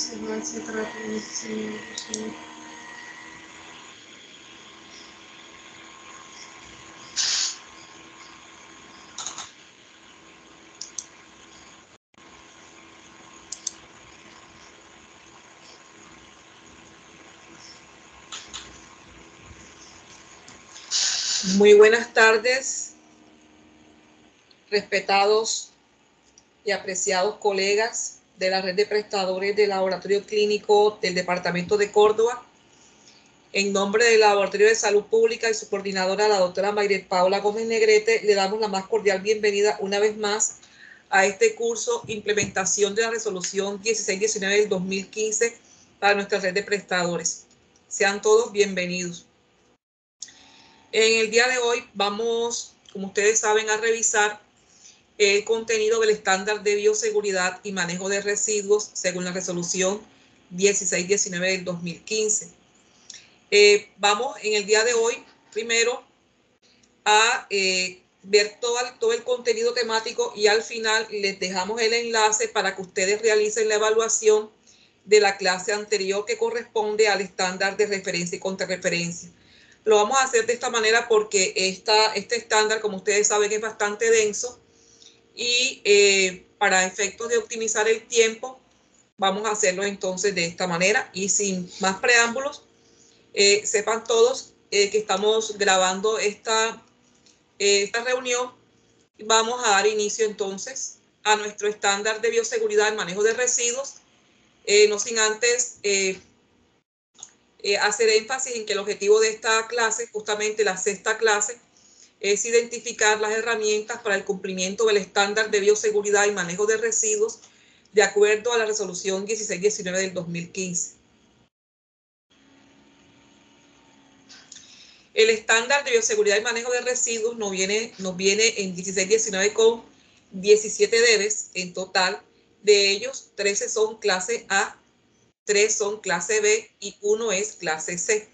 se trata de Muy buenas tardes, respetados y apreciados colegas de la red de prestadores del laboratorio clínico del departamento de Córdoba. En nombre del Laboratorio de Salud Pública y su coordinadora, la doctora Mayret Paula Gómez Negrete, le damos la más cordial bienvenida una vez más a este curso Implementación de la Resolución 1619 del 2015 para nuestra red de prestadores. Sean todos bienvenidos. En el día de hoy vamos, como ustedes saben, a revisar el contenido del estándar de bioseguridad y manejo de residuos según la resolución 1619 del 2015. Vamos en el día de hoy primero a ver todo el contenido temático y al final les dejamos el enlace para que ustedes realicen la evaluación de la clase anterior que corresponde al estándar de referencia y contrarreferencia. Lo vamos a hacer de esta manera porque este estándar, como ustedes saben, es bastante denso y para efectos de optimizar el tiempo, vamos a hacerlo entonces de esta manera y sin más preámbulos, sepan todos que estamos grabando esta reunión. Vamos a dar inicio entonces a nuestro estándar de bioseguridad y manejo de residuos, no sin antes hacer énfasis en que el objetivo de esta clase, justamente la sexta clase, es identificar las herramientas para el cumplimiento del estándar de bioseguridad y manejo de residuos de acuerdo a la resolución 1619 del 2015. El estándar de bioseguridad y manejo de residuos nos viene en 1619 con 17 debes en total. De ellos, 13 son clase A, 3 son clase B y 1 es clase C.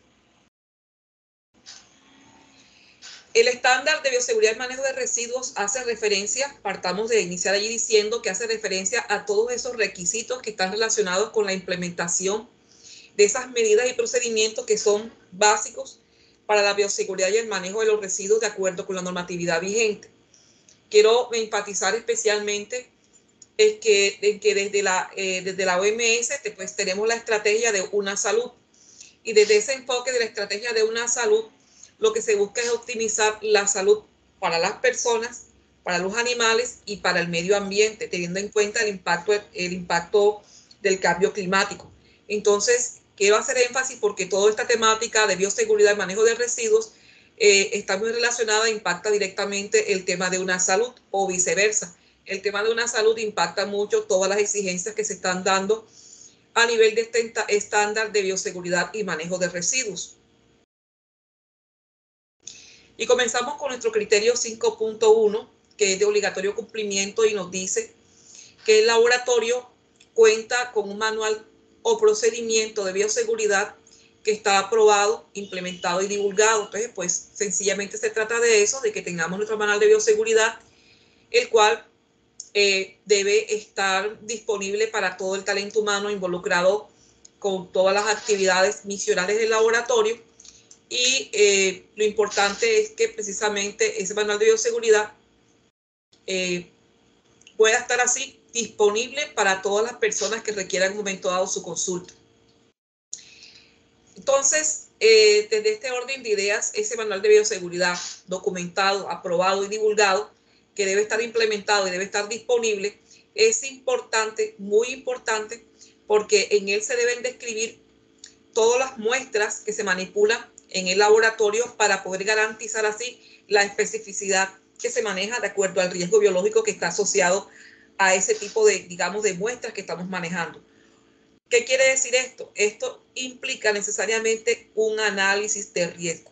El estándar de bioseguridad y manejo de residuos hace referencia, partamos de iniciar allí diciendo que hace referencia a todos esos requisitos que están relacionados con la implementación de esas medidas y procedimientos que son básicos para la bioseguridad y el manejo de los residuos de acuerdo con la normatividad vigente. Quiero enfatizar especialmente que desde la OMS pues, tenemos la estrategia de una salud y desde ese enfoque de la estrategia de una salud lo que se busca es optimizar la salud para las personas, para los animales y para el medio ambiente, teniendo en cuenta el impacto del cambio climático. Entonces, quiero hacer énfasis porque toda esta temática de bioseguridad y manejo de residuos está muy relacionada, impacta directamente el tema de una salud o viceversa. El tema de una salud impacta mucho todas las exigencias que se están dando a nivel de este estándar de bioseguridad y manejo de residuos. Y comenzamos con nuestro criterio 5.1, que es de obligatorio cumplimiento y nos dice que el laboratorio cuenta con un manual o procedimiento de bioseguridad que está aprobado, implementado y divulgado. Entonces, pues sencillamente se trata de eso, de que tengamos nuestro manual de bioseguridad, el cual debe estar disponible para todo el talento humano involucrado con todas las actividades misionales del laboratorio. Y lo importante es que precisamente ese manual de bioseguridad pueda estar así disponible para todas las personas que requieran en un momento dado su consulta. Entonces, desde este orden de ideas, ese manual de bioseguridad documentado, aprobado y divulgado, que debe estar implementado y debe estar disponible, es importante, muy importante, porque en él se deben describir todas las muestras que se manipulan en el laboratorio para poder garantizar así la especificidad que se maneja de acuerdo al riesgo biológico que está asociado a ese tipo de, digamos, de muestras que estamos manejando. ¿Qué quiere decir esto? Esto implica necesariamente un análisis de riesgo.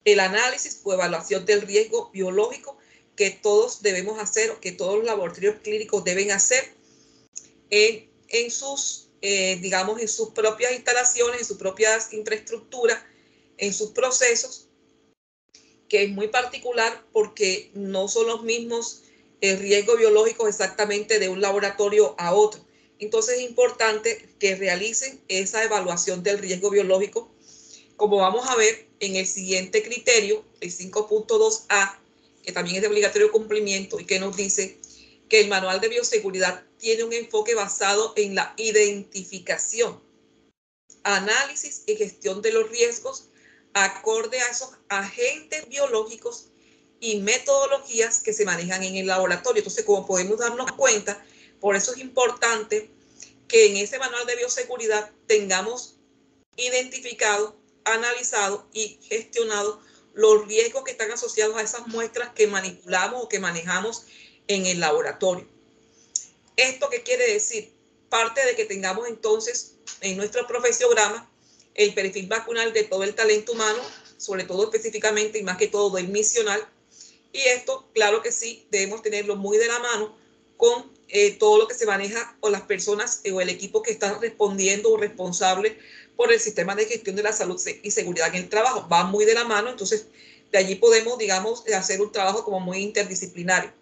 El análisis o evaluación del riesgo biológico que todos debemos hacer, o que todos los laboratorios clínicos deben hacer en sus, digamos, en sus propias instalaciones, en sus propias infraestructuras, en sus procesos, que es muy particular porque no son los mismos riesgos biológicos exactamente de un laboratorio a otro. Entonces es importante que realicen esa evaluación del riesgo biológico, como vamos a ver en el siguiente criterio, el 5.2a, que también es de obligatorio cumplimiento y que nos dice que el manual de bioseguridad tiene un enfoque basado en la identificación, análisis y gestión de los riesgos acorde a esos agentes biológicos y metodologías que se manejan en el laboratorio. Entonces, como podemos darnos cuenta, por eso es importante que en ese manual de bioseguridad tengamos identificado, analizado y gestionado los riesgos que están asociados a esas muestras que manipulamos o que manejamos en el laboratorio. ¿Esto qué quiere decir? Parte de que tengamos entonces en nuestro profesiograma el perfil vacunal de todo el talento humano, sobre todo específicamente y más que todo del misional. Y esto, claro que sí, debemos tenerlo muy de la mano con todo lo que se maneja o las personas o el equipo que está respondiendo o responsable por el sistema de gestión de la salud y seguridad en el trabajo. Va muy de la mano, entonces de allí podemos, digamos, hacer un trabajo como muy interdisciplinario.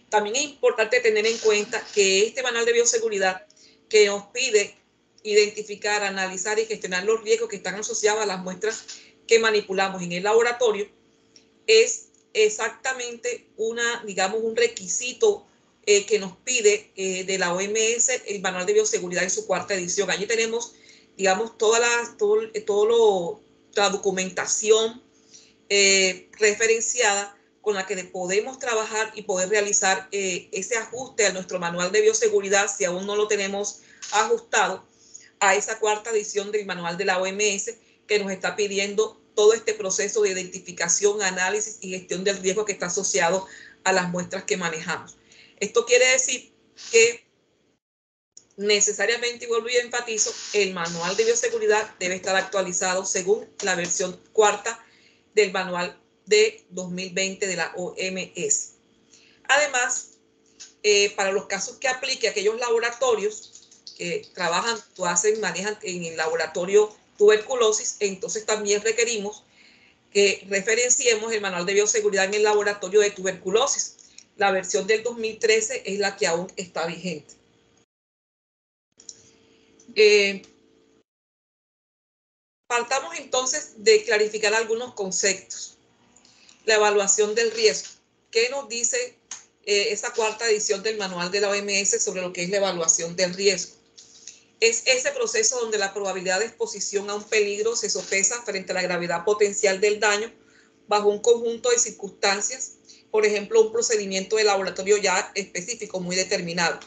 También es importante tener en cuenta que este manual de bioseguridad que nos pide identificar, analizar y gestionar los riesgos que están asociados a las muestras que manipulamos en el laboratorio es exactamente digamos, un requisito que nos pide de la OMS el manual de bioseguridad en su 4ª edición. Allí tenemos, digamos, toda la documentación referenciada con la que podemos trabajar y poder realizar ese ajuste a nuestro manual de bioseguridad si aún no lo tenemos ajustado a esa 4ª edición del manual de la OMS que nos está pidiendo todo este proceso de identificación, análisis y gestión del riesgo que está asociado a las muestras que manejamos. Esto quiere decir que necesariamente, y vuelvo y enfatizo, el manual de bioseguridad debe estar actualizado según la versión 4ª del manual de 2020 de la OMS. Además, para los casos que aplique a aquellos laboratorios que trabajan, manejan en el laboratorio tuberculosis, entonces también requerimos que referenciemos el manual de bioseguridad en el laboratorio de tuberculosis. La versión del 2013 es la que aún está vigente. Partamos entonces de clarificar algunos conceptos. La evaluación del riesgo. ¿Qué nos dice esa 4ª edición del manual de la OMS sobre lo que es la evaluación del riesgo? Es ese proceso donde la probabilidad de exposición a un peligro se sopesa frente a la gravedad potencial del daño bajo un conjunto de circunstancias, por ejemplo, un procedimiento de laboratorio ya específico, muy determinado.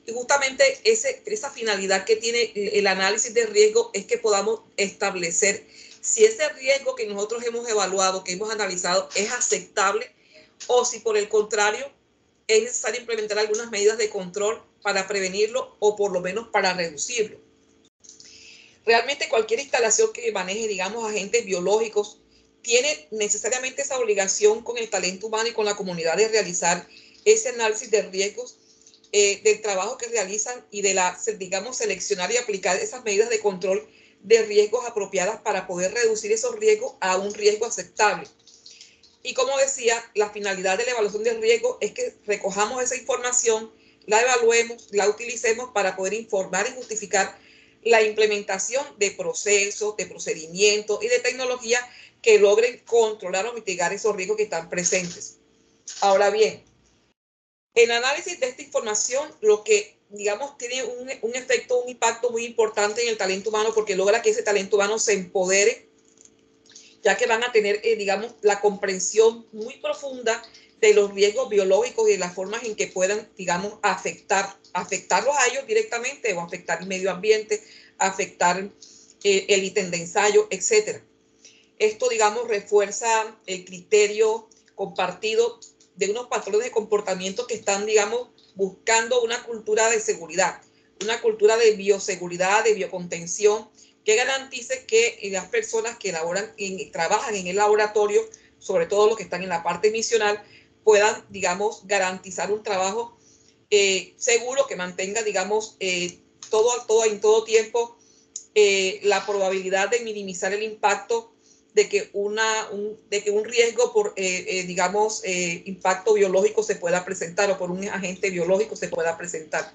Y justamente esa finalidad que tiene el análisis de riesgo es que podamos establecer si ese riesgo que nosotros hemos evaluado, que hemos analizado, es aceptable o si por el contrario es necesario implementar algunas medidas de control para prevenirlo o por lo menos para reducirlo. Realmente cualquier instalación que maneje, digamos, agentes biológicos, tiene necesariamente esa obligación con el talento humano y con la comunidad de realizar ese análisis de riesgos del trabajo que realizan y de digamos, seleccionar y aplicar esas medidas de control de riesgos apropiadas para poder reducir esos riesgos a un riesgo aceptable. Y como decía, la finalidad de la evaluación del riesgo es que recojamos esa información, la evaluemos, la utilicemos para poder informar y justificar la implementación de procesos, de procedimientos y de tecnología que logren controlar o mitigar esos riesgos que están presentes. Ahora bien, el análisis de esta información, lo que, digamos, tiene un efecto, un impacto muy importante en el talento humano porque logra que ese talento humano se empodere, ya que van a tener, digamos, la comprensión muy profunda de los riesgos biológicos y de las formas en que puedan, digamos, afectarlos a ellos directamente o afectar el medio ambiente, afectar el ítem de ensayo, etc. Esto, digamos, refuerza el criterio compartido de unos patrones de comportamiento que están, digamos, buscando una cultura de seguridad, una cultura de bioseguridad, de biocontención, que garantice que las personas que trabajan en el laboratorio, sobre todo los que están en la parte misional, puedan, digamos, garantizar un trabajo seguro que mantenga, digamos, en todo tiempo la probabilidad de minimizar el impacto de que un riesgo por, impacto biológico se pueda presentar o por un agente biológico se pueda presentar.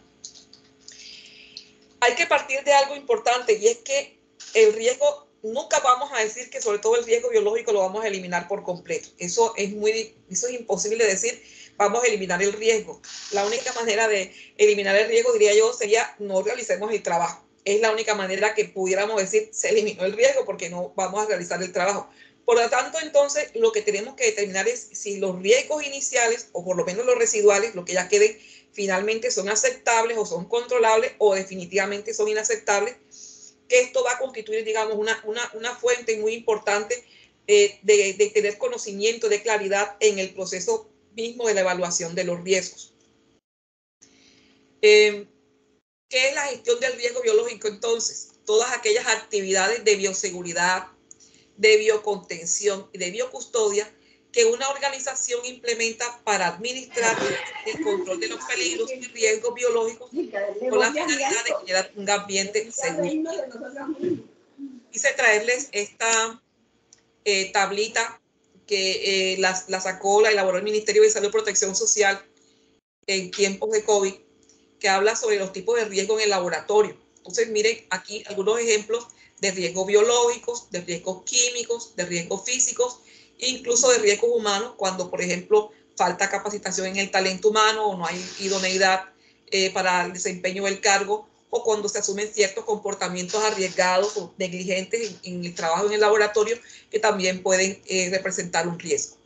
hay que partir de algo importante, y es que el riesgo, nunca vamos a decir que sobre todo el riesgo biológico lo vamos a eliminar por completo. Eso es imposible de decir, vamos a eliminar el riesgo. La única manera de eliminar el riesgo, diría yo, sería no realicemos el trabajo. Es la única manera que pudiéramos decir se eliminó el riesgo porque no vamos a realizar el trabajo. Por lo tanto, entonces, lo que tenemos que determinar es si los riesgos iniciales, o por lo menos los residuales, lo que ya queden, finalmente son aceptables o son controlables o definitivamente son inaceptables, que esto va a constituir, digamos, una fuente muy importante de tener conocimiento, de claridad en el proceso mismo de la evaluación de los riesgos. ¿Qué es la gestión del riesgo biológico entonces? Todas aquellas actividades de bioseguridad, de biocontención y de biocustodia que una organización implementa para administrar el control de los peligros y riesgos biológicos con la finalidad de generar un ambiente seguro. Quise traerles esta tablita que la sacó, la elaboró el Ministerio de Salud y Protección Social en tiempos de COVID, que habla sobre los tipos de riesgo en el laboratorio. Entonces, miren aquí algunos ejemplos de riesgos biológicos, de riesgos químicos, de riesgos físicos, incluso de riesgos humanos, cuando, por ejemplo, falta capacitación en el talento humano o no hay idoneidad para el desempeño del cargo, o cuando se asumen ciertos comportamientos arriesgados o negligentes en el trabajo en el laboratorio, que también pueden representar un riesgo.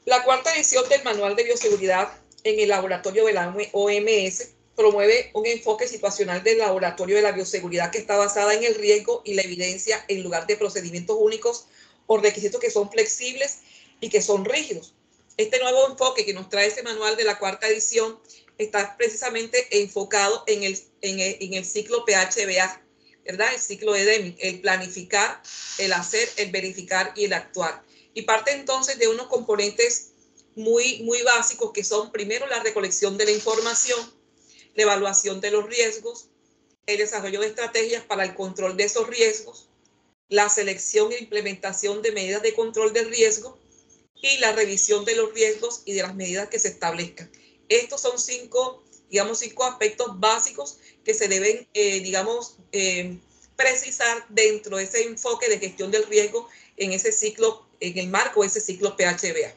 La cuarta edición del Manual de Bioseguridad en el laboratorio de la OMS promueve un enfoque situacional del laboratorio de la bioseguridad que está basada en el riesgo y la evidencia en lugar de procedimientos únicos o requisitos que son flexibles y que son rígidos. Este nuevo enfoque que nos trae este manual de la cuarta edición está precisamente enfocado en el ciclo PHBA, ¿verdad? El ciclo de Deming, el planificar, el hacer, el verificar y el actuar. Y parte entonces de unos componentes muy básicos que son primero la recolección de la información, la evaluación de los riesgos, el desarrollo de estrategias para el control de esos riesgos, la selección e implementación de medidas de control del riesgo y la revisión de los riesgos y de las medidas que se establezcan. Estos son cinco aspectos básicos que se deben, precisar dentro de ese enfoque de gestión del riesgo en ese ciclo, en el marco de ese ciclo PHBA.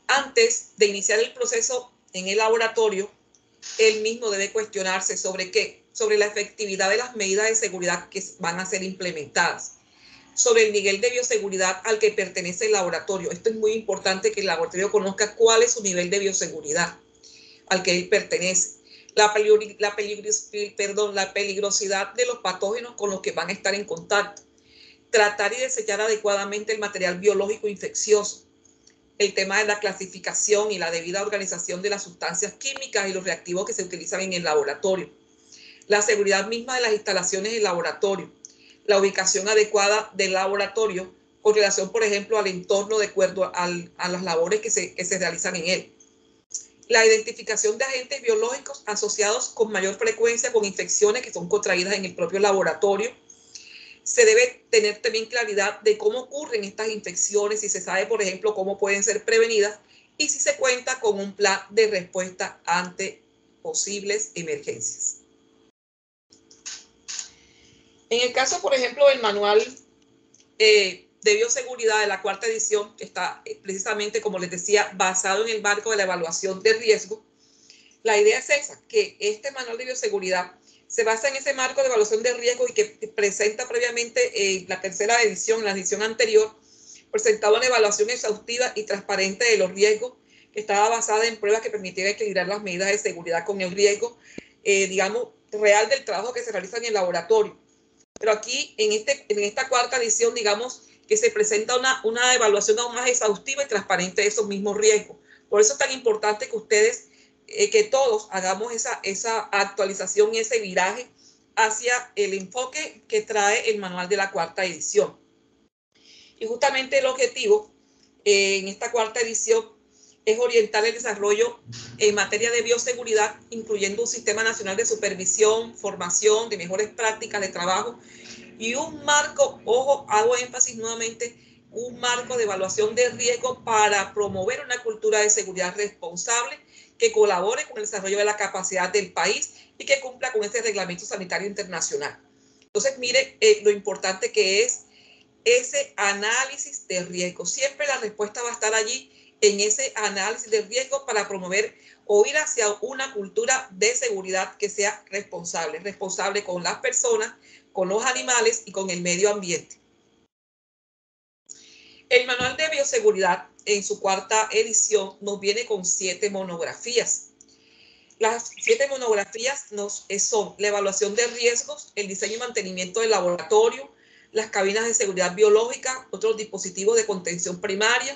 Antes de iniciar el proceso en el laboratorio, él mismo debe cuestionarse sobre qué, sobre la efectividad de las medidas de seguridad que van a ser implementadas, sobre el nivel de bioseguridad al que pertenece el laboratorio. Esto es muy importante, que el laboratorio conozca cuál es su nivel de bioseguridad al que él pertenece, la peligrosidad de los patógenos con los que van a estar en contacto, tratar y desechar adecuadamente el material biológico infeccioso, el tema de la clasificación y la debida organización de las sustancias químicas y los reactivos que se utilizan en el laboratorio, la seguridad misma de las instalaciones del laboratorio, la ubicación adecuada del laboratorio con relación, por ejemplo, al entorno de acuerdo a las labores que se realizan en él, la identificación de agentes biológicos asociados con mayor frecuencia con infecciones que son contraídas en el propio laboratorio. Se debe tener también claridad de cómo ocurren estas infecciones, si se sabe, por ejemplo, cómo pueden ser prevenidas y si se cuenta con un plan de respuesta ante posibles emergencias. En el caso, por ejemplo, del manual de bioseguridad de la cuarta edición, que está precisamente, como les decía, basado en el marco de la evaluación de riesgo, la idea es esa, que este manual de bioseguridad se basa en ese marco de evaluación de riesgo y que presenta previamente la tercera edición, la edición anterior, presentaba una evaluación exhaustiva y transparente de los riesgos, que estaba basada en pruebas que permitieran equilibrar las medidas de seguridad con el riesgo, real del trabajo que se realiza en el laboratorio. Pero aquí, en esta cuarta edición, digamos que se presenta una evaluación aún más exhaustiva y transparente de esos mismos riesgos. Por eso es tan importante que ustedes, que todos hagamos esa actualización y ese viraje hacia el enfoque que trae el manual de la cuarta edición. Y justamente el objetivo en esta cuarta edición es orientar el desarrollo en materia de bioseguridad, incluyendo un sistema nacional de supervisión, formación, de mejores prácticas de trabajo y un marco, ojo, hago énfasis nuevamente, un marco de evaluación de riesgo para promover una cultura de seguridad responsable que colabore con el desarrollo de la capacidad del país y que cumpla con este reglamento sanitario internacional. Entonces, mire lo importante que es ese análisis de riesgo. Siempre la respuesta va a estar allí en ese análisis de riesgo para promover o ir hacia una cultura de seguridad que sea responsable, responsable con las personas, con los animales y con el medio ambiente. El manual de bioseguridad en su cuarta edición nos viene con 7 monografías. Las 7 monografías son la evaluación de riesgos, el diseño y mantenimiento del laboratorio, las cabinas de seguridad biológica, otros dispositivos de contención primaria,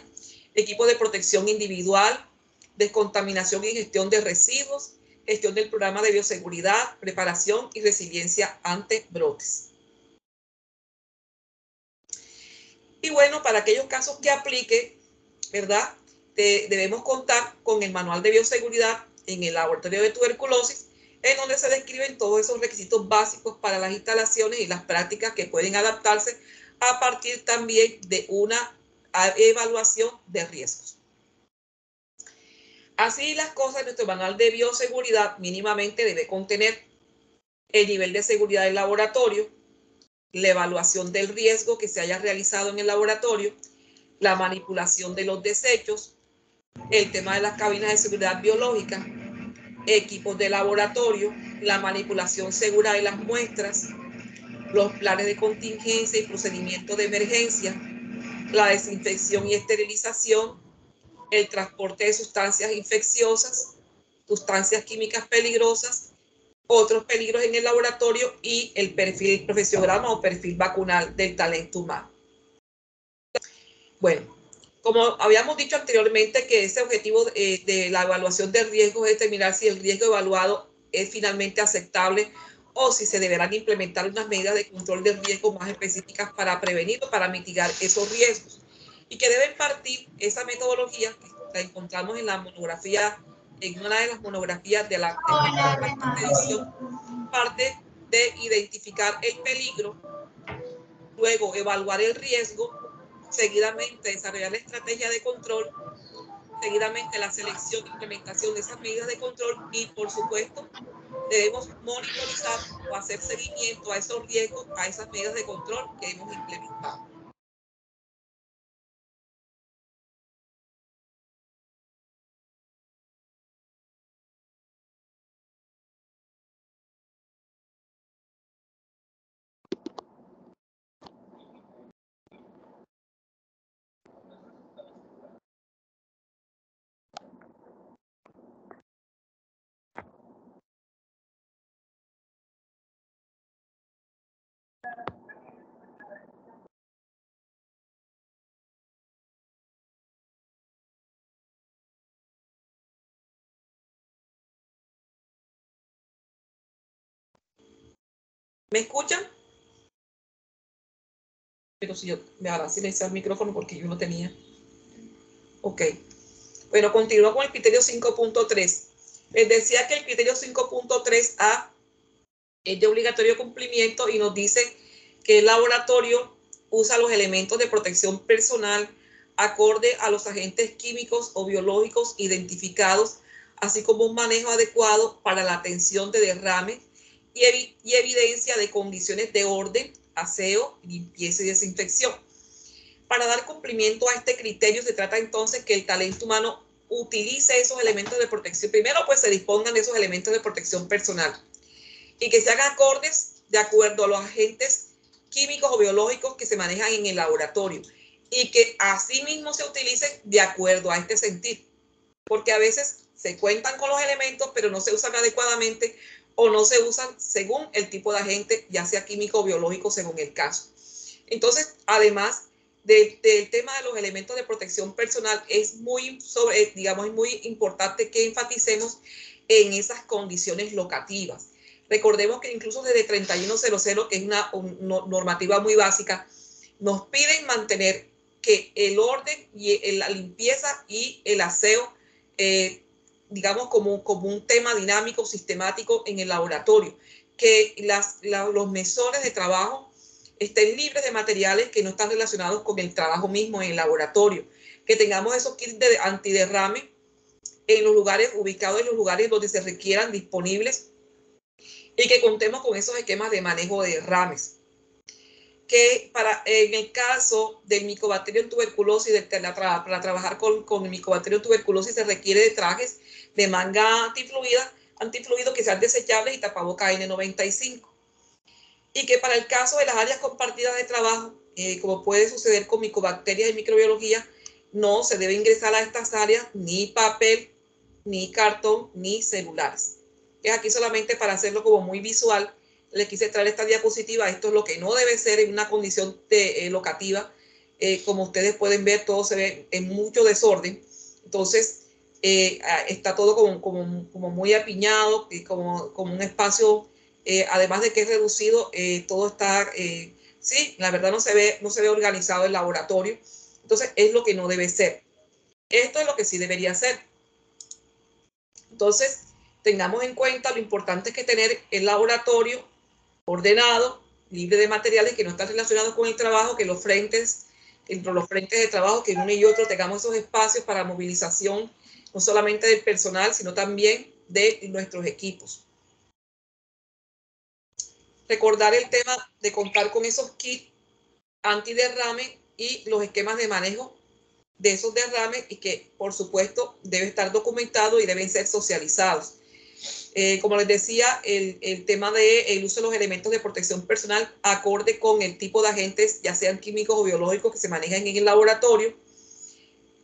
equipos de protección individual, descontaminación y gestión de residuos, gestión del programa de bioseguridad, preparación y resiliencia ante brotes. Y bueno, para aquellos casos que aplique, ¿verdad? Debemos contar con el manual de bioseguridad en el laboratorio de tuberculosis, en donde se describen todos esos requisitos básicos para las instalaciones y las prácticas que pueden adaptarse a partir también de una evaluación de riesgos. Así las cosas, nuestro manual de bioseguridad mínimamente debe contener el nivel de seguridad del laboratorio, la evaluación del riesgo que se haya realizado en el laboratorio, la manipulación de los desechos, el tema de las cabinas de seguridad biológica, equipos de laboratorio, la manipulación segura de las muestras, los planes de contingencia y procedimientos de emergencia, la desinfección y esterilización, el transporte de sustancias infecciosas, sustancias químicas peligrosas, otros peligros en el laboratorio y el perfil profesiograma o perfil vacunal del talento humano. Bueno, como habíamos dicho anteriormente, que ese objetivo de la evaluación de riesgos es determinar si el riesgo evaluado es finalmente aceptable o si se deberán implementar unas medidas de control de riesgo más específicas para prevenir o para mitigar esos riesgos. Y que deben partir esa metodología, que la encontramos en la monografía, en una de las monografías de la edición, parte de identificar el peligro, luego evaluar el riesgo, seguidamente desarrollar la estrategia de control, seguidamente la selección e implementación de esas medidas de control y, por supuesto, debemos monitorizar o hacer seguimiento a esos riesgos, a esas medidas de control que hemos implementado. ¿Me escuchan? Pero si yo me hará silenciar el micrófono porque yo no tenía. Ok. Bueno, continúo con el criterio 5.3. Les decía que el criterio 5.3a es de obligatorio cumplimiento y nos dice que el laboratorio usa los elementos de protección personal acorde a los agentes químicos o biológicos identificados, así como un manejo adecuado para la atención de derrames y evidencia de condiciones de orden, aseo, limpieza y desinfección. Para dar cumplimiento a este criterio se trata entonces que el talento humano utilice esos elementos de protección. Primero, pues se dispongan de esos elementos de protección personal y que se hagan acordes de acuerdo a los agentes químicos o biológicos que se manejan en el laboratorio y que asimismo se utilicen de acuerdo a este sentir, porque a veces se cuentan con los elementos pero no se usan adecuadamente o no se usan según el tipo de agente, ya sea químico o biológico según el caso. Entonces, además del tema de los elementos de protección personal, es muy importante que enfaticemos en esas condiciones locativas. Recordemos que incluso desde 3100, que es una normativa muy básica, nos piden mantener que el orden y la limpieza y el aseo, digamos, como un tema dinámico, sistemático en el laboratorio, que los mesores de trabajo estén libres de materiales que no están relacionados con el trabajo mismo en el laboratorio, que tengamos esos kits de antiderrame en los lugares ubicados, en los lugares donde se requieran disponibles, y que contemos con esos esquemas de manejo de derrames. Que en el caso del micobacterio en tuberculosis, para trabajar con el micobacterio en tuberculosis se requiere de trajes de manga antifluido que sean desechables y tapabocas N95. Y que para el caso de las áreas compartidas de trabajo, como puede suceder con micobacterias y microbiología, no se debe ingresar a estas áreas ni papel, ni cartón, ni celulares. Es aquí solamente para hacerlo como muy visual, les quise traer esta diapositiva. Esto es lo que no debe ser en una condición locativa. Como ustedes pueden ver, todo se ve en mucho desorden. Entonces, está todo como muy apiñado, como un espacio, además de que es reducido, todo está, sí, la verdad no se ve organizado el laboratorio. Entonces, es lo que no debe ser. Esto es lo que sí debería ser. Entonces, tengamos en cuenta lo importante que tener el laboratorio ordenado, libre de materiales que no están relacionados con el trabajo, que entre los frentes de trabajo, que uno y otro tengamos esos espacios para movilización, no solamente del personal, sino también de nuestros equipos. Recordar el tema de contar con esos kits antiderrame y los esquemas de manejo de esos derrames, y que por supuesto debe estar documentado y deben ser socializados. Como les decía, el tema del uso de los elementos de protección personal acorde con el tipo de agentes, ya sean químicos o biológicos, que se manejan en el laboratorio.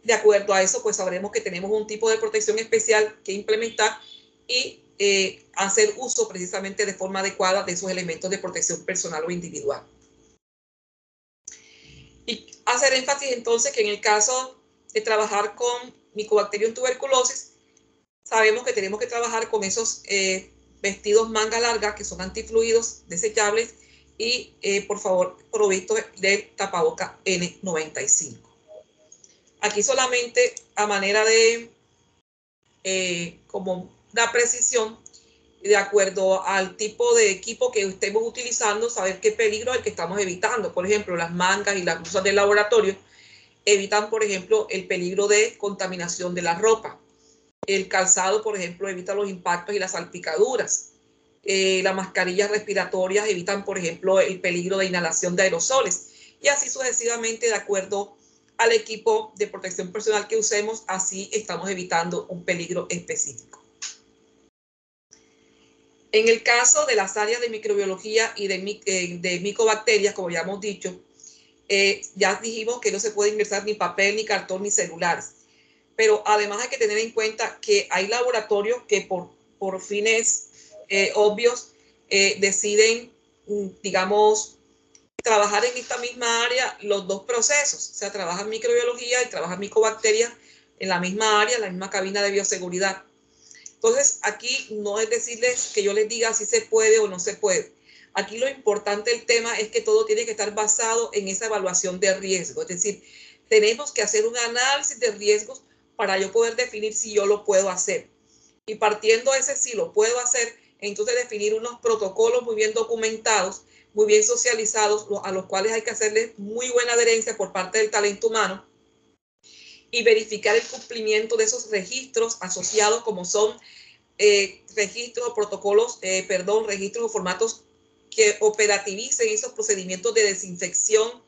De acuerdo a eso, pues sabremos que tenemos un tipo de protección especial que implementar y hacer uso precisamente de forma adecuada de esos elementos de protección personal o individual. Y hacer énfasis entonces que en el caso de trabajar con micobacterio en tuberculosis, sabemos que tenemos que trabajar con esos vestidos manga larga que son antifluidos, desechables, y por favor provistos del tapaboca N95. Aquí solamente a manera de como una precisión, de acuerdo al tipo de equipo que estemos utilizando, saber qué peligro es el que estamos evitando. Por ejemplo, las mangas y las blusas del laboratorio evitan, por ejemplo, el peligro de contaminación de la ropa. El calzado, por ejemplo, evita los impactos y las salpicaduras. Las mascarillas respiratorias evitan, por ejemplo, el peligro de inhalación de aerosoles. Y así sucesivamente, de acuerdo al equipo de protección personal que usemos, así estamos evitando un peligro específico. En el caso de las áreas de microbiología y de micobacterias, como ya hemos dicho, ya dijimos que no se puede ingresar ni papel, ni cartón, ni celulares. Pero además hay que tener en cuenta que hay laboratorios que por fines obvios deciden, digamos, trabajar en esta misma área los dos procesos. O sea, trabajan microbiología y trabajan micobacterias en la misma área, en la misma cabina de bioseguridad. Entonces, aquí no es decirles que yo les diga si se puede o no se puede. Aquí lo importante del tema es que todo tiene que estar basado en esa evaluación de riesgo. Es decir, tenemos que hacer un análisis de riesgos para yo poder definir si yo lo puedo hacer. Y partiendo de ese si lo puedo hacer, entonces definir unos protocolos muy bien documentados, muy bien socializados, a los cuales hay que hacerle muy buena adherencia por parte del talento humano, y verificar el cumplimiento de esos registros asociados, como son registros o protocolos, registros o formatos que operativicen esos procedimientos de desinfección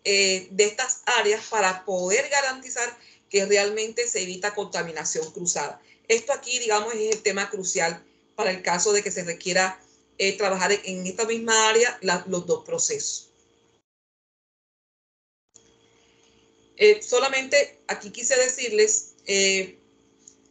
de estas áreas, para poder garantizar que realmente se evita contaminación cruzada. Esto aquí, digamos, es el tema crucial para el caso de que se requiera trabajar en esta misma área los dos procesos. Solamente aquí quise decirles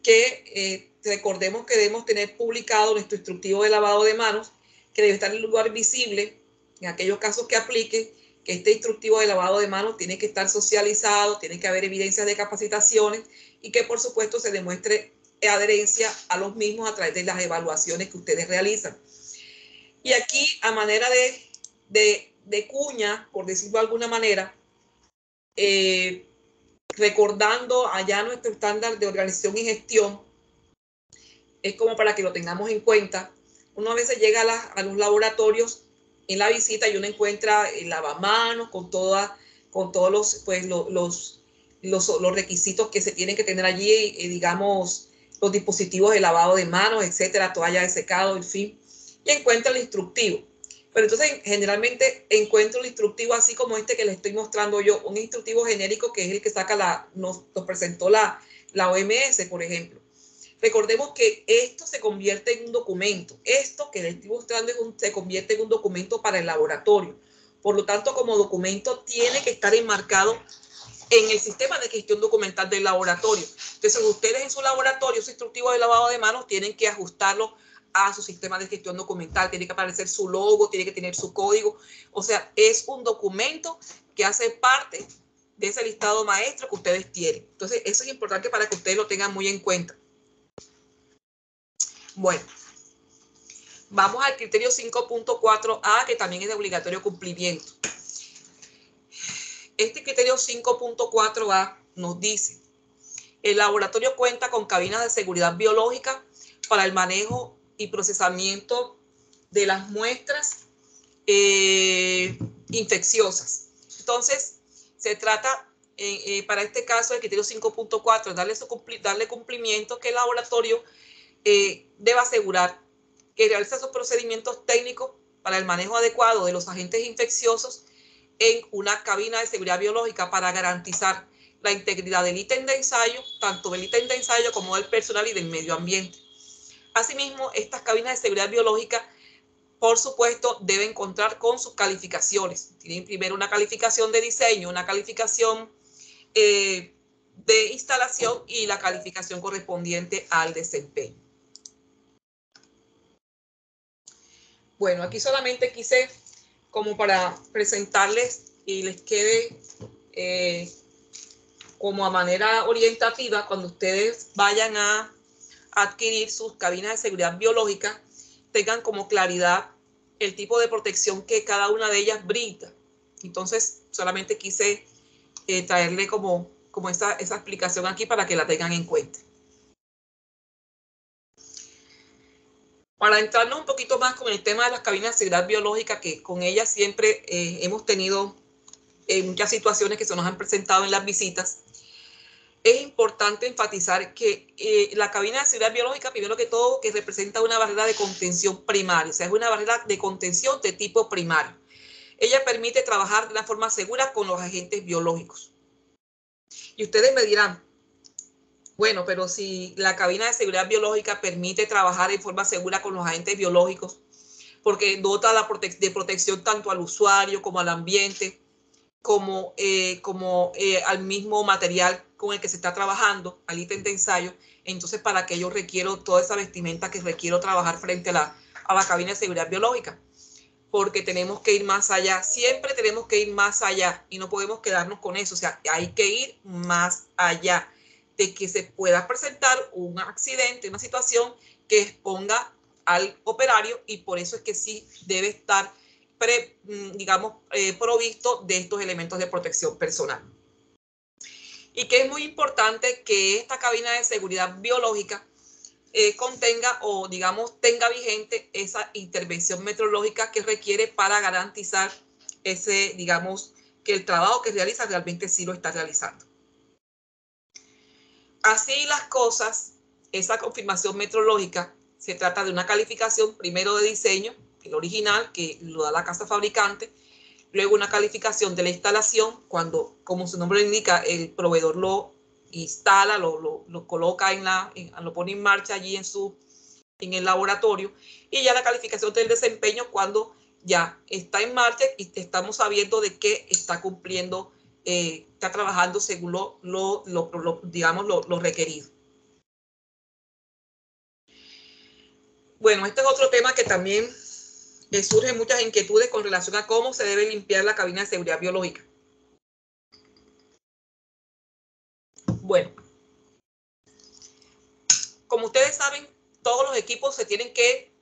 que recordemos que debemos tener publicado nuestro instructivo de lavado de manos, que debe estar en un lugar visible en aquellos casos que aplique, que este instructivo de lavado de manos tiene que estar socializado, tiene que haber evidencias de capacitaciones, y que por supuesto se demuestre adherencia a los mismos a través de las evaluaciones que ustedes realizan. Y aquí, a manera de cuña, por decirlo de alguna manera, recordando allá nuestro estándar de organización y gestión, es como para que lo tengamos en cuenta. Uno a veces llega a los laboratorios en la visita y uno encuentra el lavamanos con todos los, pues, los requisitos que se tienen que tener allí, digamos, los dispositivos de lavado de manos, etcétera, toalla de secado, en fin, y encuentra el instructivo. Pero entonces generalmente encuentro el instructivo así como este que les estoy mostrando yo, un instructivo genérico que es el que saca nos presentó la OMS, por ejemplo. Recordemos que esto se convierte en un documento. Esto que les estoy mostrando se convierte en un documento para el laboratorio. Por lo tanto, como documento tiene que estar enmarcado en el sistema de gestión documental del laboratorio. Entonces, ustedes en su laboratorio, su instructivo de lavado de manos, tienen que ajustarlo a su sistema de gestión documental. Tiene que aparecer su logo, tiene que tener su código. O sea, es un documento que hace parte de ese listado maestro que ustedes tienen. Entonces, eso es importante para que ustedes lo tengan muy en cuenta. Bueno, vamos al criterio 5.4a, que también es de obligatorio cumplimiento. Este criterio 5.4a nos dice: el laboratorio cuenta con cabinas de seguridad biológica para el manejo y procesamiento de las muestras infecciosas. Entonces, se trata, para este caso, el criterio 5.4, darle cumplimiento que el laboratorio debe asegurar que realiza sus procedimientos técnicos para el manejo adecuado de los agentes infecciosos en una cabina de seguridad biológica para garantizar la integridad del ítem de ensayo, tanto del ítem de ensayo como del personal y del medio ambiente. Asimismo, estas cabinas de seguridad biológica, por supuesto, deben contar con sus calificaciones. Tienen primero una calificación de diseño, una calificación de instalación y la calificación correspondiente al desempeño. Bueno, aquí solamente quise como para presentarles y les quede como a manera orientativa cuando ustedes vayan a adquirir sus cabinas de seguridad biológica, tengan como claridad el tipo de protección que cada una de ellas brinda. Entonces, solamente quise traerle como esa explicación aquí para que la tengan en cuenta. Para entrarnos un poquito más con el tema de las cabinas de seguridad biológica, que con ellas siempre hemos tenido muchas situaciones que se nos han presentado en las visitas, es importante enfatizar que la cabina de seguridad biológica, primero que todo, que representa una barrera de contención primaria, o sea, es una barrera de contención de tipo primario. Ella permite trabajar de una forma segura con los agentes biológicos. Y ustedes me dirán, bueno, pero si la cabina de seguridad biológica permite trabajar en forma segura con los agentes biológicos, porque dota de protección tanto al usuario como al ambiente, como al mismo material con el que se está trabajando, al ítem de ensayo, entonces para que yo requiero toda esa vestimenta que requiero trabajar frente a la cabina de seguridad biológica, porque tenemos que ir más allá, siempre tenemos que ir más allá y no podemos quedarnos con eso, o sea, hay que ir más allá de que se pueda presentar un accidente, una situación que exponga al operario, y por eso es que sí debe estar provisto de estos elementos de protección personal. Y que es muy importante que esta cabina de seguridad biológica contenga o tenga vigente esa intervención metrológica que requiere para garantizar que el trabajo que realiza realmente sí lo está realizando. Así las cosas, esa confirmación metrológica se trata de una calificación primero de diseño, el original, que lo da la casa fabricante, luego una calificación de la instalación, cuando, como su nombre lo indica, el proveedor lo instala, lo coloca lo pone en marcha allí en el laboratorio, y ya la calificación del desempeño cuando ya está en marcha y estamos sabiendo de que está cumpliendo, está trabajando según lo requerido. Bueno, este es otro tema que también surgen muchas inquietudes con relación a cómo se debe limpiar la cabina de seguridad biológica. Bueno, como ustedes saben, todos los equipos se tienen que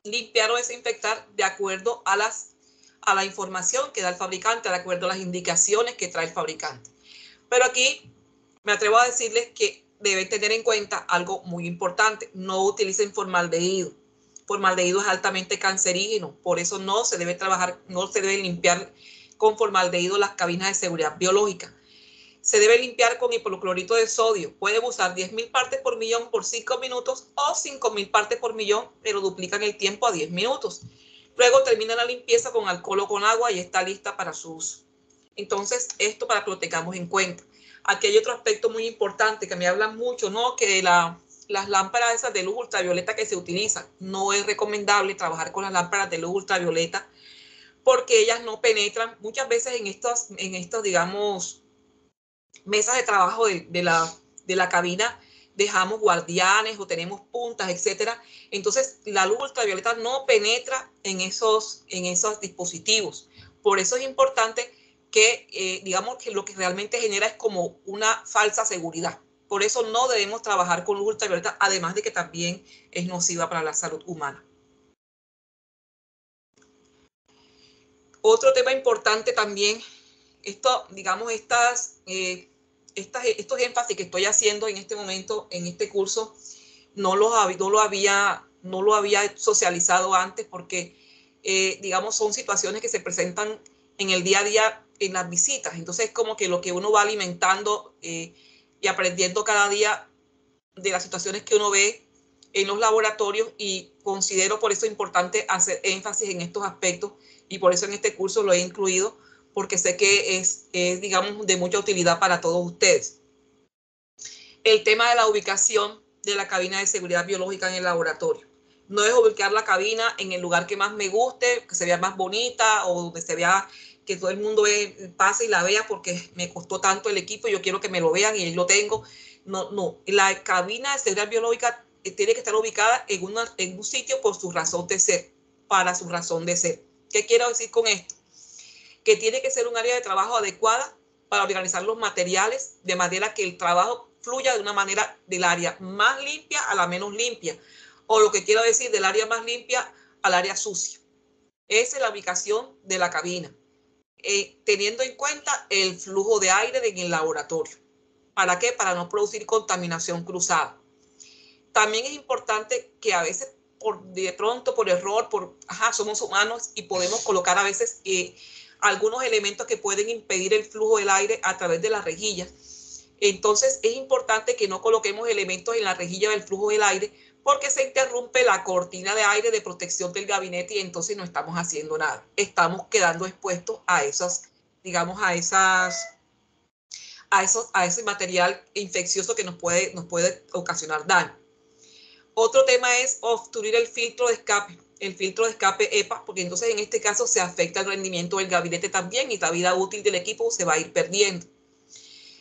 limpiar o desinfectar de acuerdo a la información que da el fabricante, de acuerdo a las indicaciones que trae el fabricante. Pero aquí me atrevo a decirles que deben tener en cuenta algo muy importante: no utilicen formaldehído. Formaldehído es altamente cancerígeno, por eso no se debe trabajar, no se debe limpiar con formaldehído las cabinas de seguridad biológica. Se debe limpiar con hipoclorito de sodio. Pueden usar 10.000 partes por millón por 5 minutos o 5.000 partes por millón, pero duplican el tiempo a 10 minutos. Luego termina la limpieza con alcohol o con agua y está lista para su uso. Entonces, esto para que lo tengamos en cuenta. Aquí hay otro aspecto muy importante que me hablan mucho, ¿no? Que las lámparas esas de luz ultravioleta que se utilizan, no es recomendable trabajar con las lámparas de luz ultravioleta porque ellas no penetran. Muchas veces en estos digamos, mesas de trabajo de la cabina dejamos guardianes o tenemos puntas, etcétera. Entonces, la luz ultravioleta no penetra en esos dispositivos. Por eso es importante que, digamos, que lo que realmente genera es como una falsa seguridad. Por eso no debemos trabajar con luz ultravioleta, además de que también es nociva para la salud humana. Otro tema importante también, digamos, estos énfasis que estoy haciendo en este momento, en este curso, no lo había socializado antes porque, digamos, son situaciones que se presentan en el día a día en las visitas. Entonces, es como que lo que uno va alimentando y aprendiendo cada día de las situaciones que uno ve en los laboratorios, y considero por eso importante hacer énfasis en estos aspectos, y por eso en este curso lo he incluido, porque sé que es, digamos, de mucha utilidad para todos ustedes. El tema de la ubicación de la cabina de seguridad biológica en el laboratorio. No es ubicar la cabina en el lugar que más me guste, que se vea más bonita, o donde se vea que todo el mundo pase y la vea porque me costó tanto el equipo y yo quiero que me lo vean y ahí lo tengo. No. La cabina de seguridad biológica tiene que estar ubicada en un sitio por su razón de ser, para su razón de ser. ¿Qué quiero decir con esto? Que tiene que ser un área de trabajo adecuada para organizar los materiales, de manera que el trabajo fluya de una manera del área más limpia a la menos limpia, o lo que quiero decir, del área más limpia al área sucia. Esa es la ubicación de la cabina, teniendo en cuenta el flujo de aire en el laboratorio. ¿Para qué? Para no producir contaminación cruzada. También es importante que a veces, de pronto, por error, somos humanos y podemos colocar a veces algunos elementos que pueden impedir el flujo del aire a través de las rejillas. Entonces, es importante que no coloquemos elementos en la rejilla del flujo del aire porque se interrumpe la cortina de aire de protección del gabinete y entonces no estamos haciendo nada. Estamos quedando expuestos a digamos, a ese material infeccioso que nos puede ocasionar daño. Otro tema es obstruir el filtro de escape EPA, porque entonces en este caso se afecta el rendimiento del gabinete también y la vida útil del equipo se va a ir perdiendo.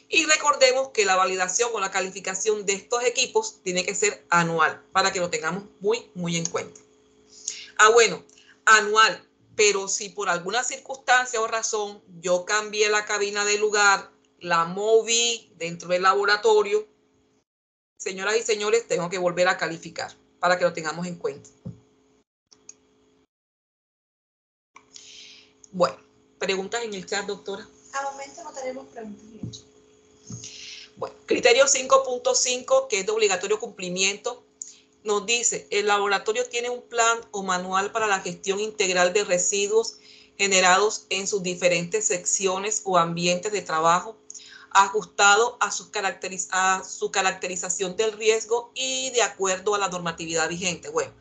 Y recordemos que la validación o la calificación de estos equipos tiene que ser anual, para que lo tengamos muy, muy en cuenta. Bueno, anual, pero si por alguna circunstancia o razón yo cambié la cabina de lugar, la moví dentro del laboratorio, señoras y señores, tengo que volver a calificar para que lo tengamos en cuenta. Bueno, preguntas en el chat, doctora. Al momento no tenemos preguntas en el chat. Bueno, criterio 5.5, que es de obligatorio cumplimiento, nos dice, el laboratorio tiene un plan o manual para la gestión integral de residuos generados en sus diferentes secciones o ambientes de trabajo, ajustado a su caracterización del riesgo y de acuerdo a la normatividad vigente. Bueno,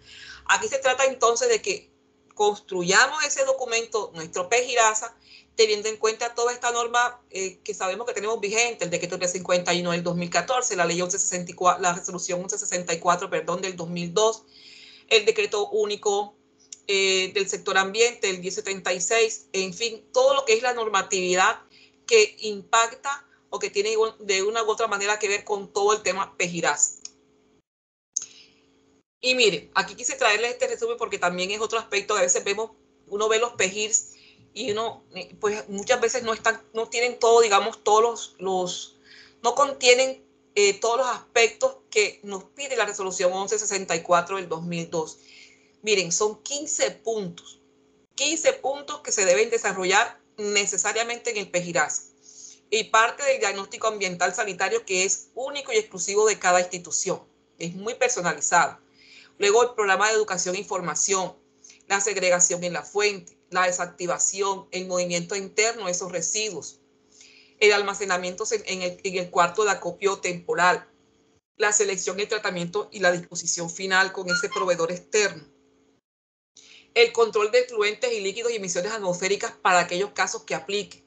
aquí se trata entonces de que construyamos ese documento, nuestro PGIRASA, teniendo en cuenta toda esta norma que sabemos que tenemos vigente, el decreto 351 del 2014, la ley 1164, la resolución 1164, del 2002, el decreto único del sector ambiente, el 1076, en fin, todo lo que es la normatividad que impacta o que tiene de una u otra manera que ver con todo el tema PGIRASA. Y miren, aquí quise traerles este resumen porque también es otro aspecto que a veces uno ve los PGIRS y uno, pues muchas veces no tienen todo, digamos, no contienen todos los aspectos que nos pide la resolución 1164 del 2002. Miren, son 15 puntos que se deben desarrollar necesariamente en el PGIRASA y parte del diagnóstico ambiental sanitario que es único y exclusivo de cada institución, es muy personalizado. Luego el programa de educación e información, la segregación en la fuente, la desactivación, el movimiento interno de esos residuos, el almacenamiento en el cuarto de acopio temporal, la selección, el tratamiento y la disposición final con ese proveedor externo, el control de efluentes y líquidos y emisiones atmosféricas para aquellos casos que apliquen,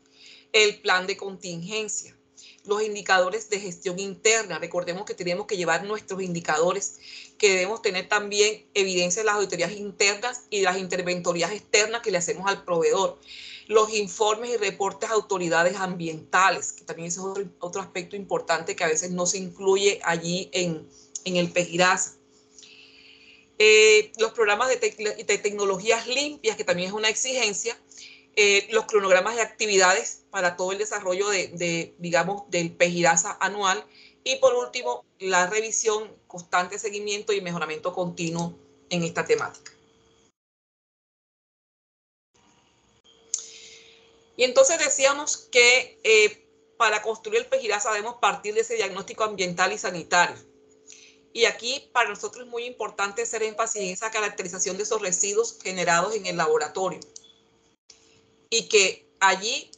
el plan de contingencia, los indicadores de gestión interna. Recordemos que tenemos que llevar nuestros indicadores, que debemos tener también evidencia de las auditorías internas y de las interventorías externas que le hacemos al proveedor, los informes y reportes a autoridades ambientales, que también es otro aspecto importante que a veces no se incluye allí en el PEGIRASA. Los programas de tecnologías limpias, que también es una exigencia, los cronogramas de actividades para todo el desarrollo digamos, del PEGIRASA anual, y por último, la revisión, constante seguimiento y mejoramiento continuo en esta temática. Y entonces decíamos que para construir el PEGIRASA debemos partir de ese diagnóstico ambiental y sanitario. Y aquí para nosotros es muy importante hacer énfasis en esa caracterización de esos residuos generados en el laboratorio. Y que allí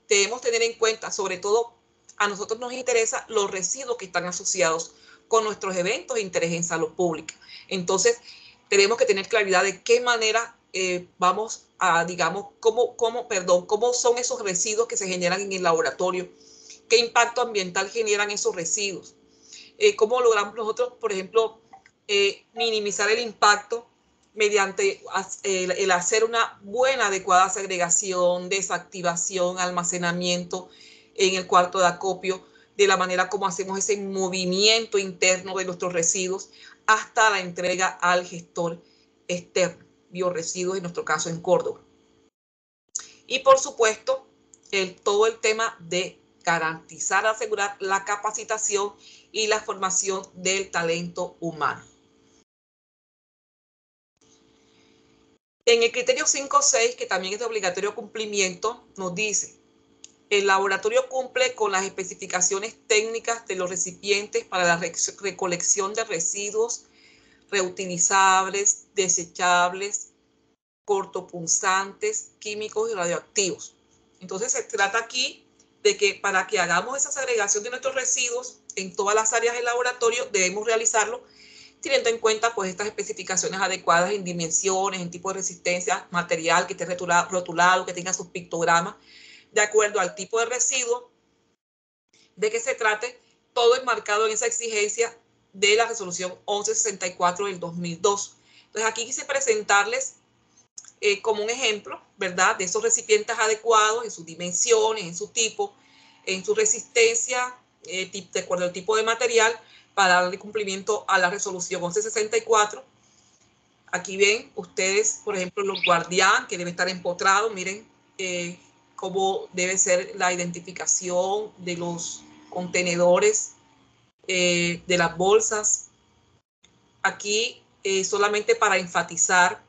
debemos tener en cuenta, sobre todo a nosotros nos interesa los residuos que están asociados con nuestros eventos de interés en salud pública. Entonces, tenemos que tener claridad de qué manera vamos a, digamos, cómo son esos residuos que se generan en el laboratorio, qué impacto ambiental generan esos residuos. Cómo logramos nosotros, por ejemplo, minimizar el impacto mediante el hacer una buena, adecuada segregación, desactivación, almacenamiento en el cuarto de acopio, de la manera como hacemos ese movimiento interno de nuestros residuos hasta la entrega al gestor externo, bioresiduos en nuestro caso en Córdoba. Y por supuesto, todo el tema de garantizar, asegurar la capacitación y la formación del talento humano. En el criterio 5.6, que también es de obligatorio cumplimiento, nos dice: el laboratorio cumple con las especificaciones técnicas de los recipientes para la recolección de residuos reutilizables, desechables, cortopunzantes, químicos y radioactivos. Entonces se trata aquí de que para que hagamos esa segregación de nuestros residuos en todas las áreas del laboratorio debemos realizarlo teniendo en cuenta pues estas especificaciones adecuadas en dimensiones, en tipo de resistencia, material que esté rotulado, que tenga sus pictogramas, de acuerdo al tipo de residuo de que se trate, todo enmarcado en esa exigencia de la resolución 1164 del 2002. Entonces aquí quise presentarles como un ejemplo, ¿verdad?, de esos recipientes adecuados en sus dimensiones, en su tipo, en su resistencia, de acuerdo al tipo de material, para darle cumplimiento a la resolución 1164. Aquí ven ustedes, por ejemplo, los guardián, que debe estar empotrado. Miren cómo debe ser la identificación de los contenedores, de las bolsas. Aquí solamente para enfatizar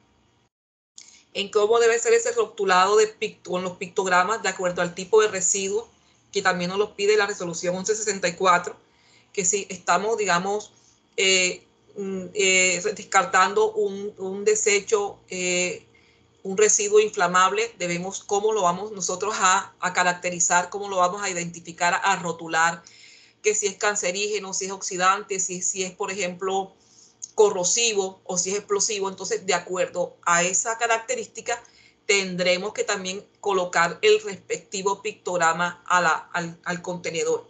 en cómo debe ser ese rotulado con los pictogramas de acuerdo al tipo de residuo, que también nos lo pide la resolución 1164, que si estamos, digamos, descartando un desecho, un residuo inflamable, debemos cómo lo vamos nosotros a caracterizar, cómo lo vamos a identificar, a rotular, que si es cancerígeno, si es oxidante, si es, por ejemplo, corrosivo o si es explosivo. Entonces, de acuerdo a esa característica, tendremos que también colocar el respectivo pictograma al contenedor.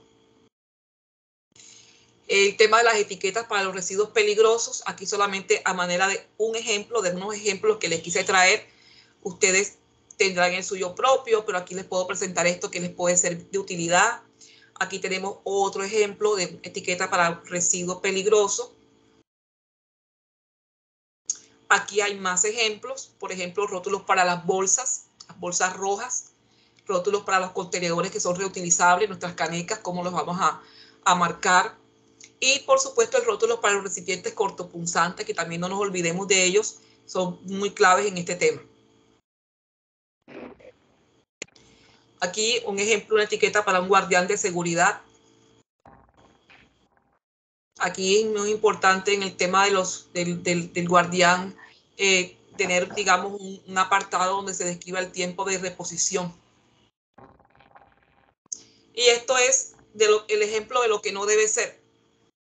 El tema de las etiquetas para los residuos peligrosos, aquí solamente a manera de un ejemplo, de unos ejemplos que les quise traer. Ustedes tendrán el suyo propio, pero aquí les puedo presentar esto que les puede ser de utilidad. Aquí tenemos otro ejemplo de etiqueta para residuos peligrosos. Aquí hay más ejemplos, por ejemplo, rótulos para las bolsas rojas, rótulos para los contenedores que son reutilizables, nuestras canecas, cómo los vamos a marcar. Y por supuesto el rótulo para los recipientes cortopunzantes, que también no nos olvidemos de ellos, son muy claves en este tema. Aquí un ejemplo, una etiqueta para un guardián de seguridad. Aquí es muy importante en el tema de del guardián tener, digamos, un apartado donde se describa el tiempo de reposición. Y esto es el ejemplo de lo que no debe ser.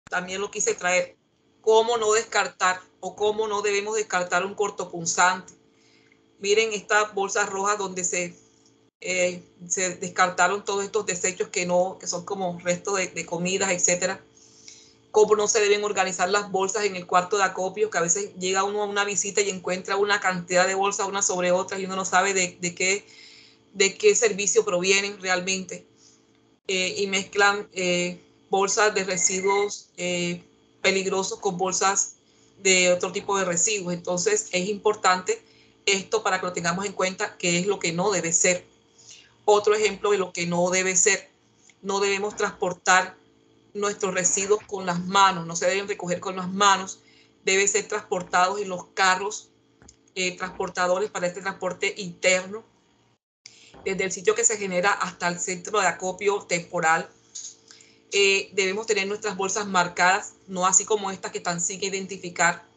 También lo quise traer. Cómo no descartar o cómo no debemos descartar un cortopunzante. Miren estas bolsas rojas donde se descartaron todos estos desechos que son como restos de comidas, etcétera. Cómo no se deben organizar las bolsas en el cuarto de acopio, que a veces llega uno a una visita y encuentra una cantidad de bolsas una sobre otra y uno no sabe de qué servicio provienen realmente. Y mezclan bolsas de residuos peligrosos con bolsas de otro tipo de residuos. Entonces es importante esto para que lo tengamos en cuenta, que es lo que no debe ser. Otro ejemplo de lo que no debe ser: no debemos transportar nuestros residuos con las manos, no se deben recoger con las manos, deben ser transportados en los carros transportadores para este transporte interno, desde el sitio que se genera hasta el centro de acopio temporal. Debemos tener nuestras bolsas marcadas, no así como esta que tan sin identificar.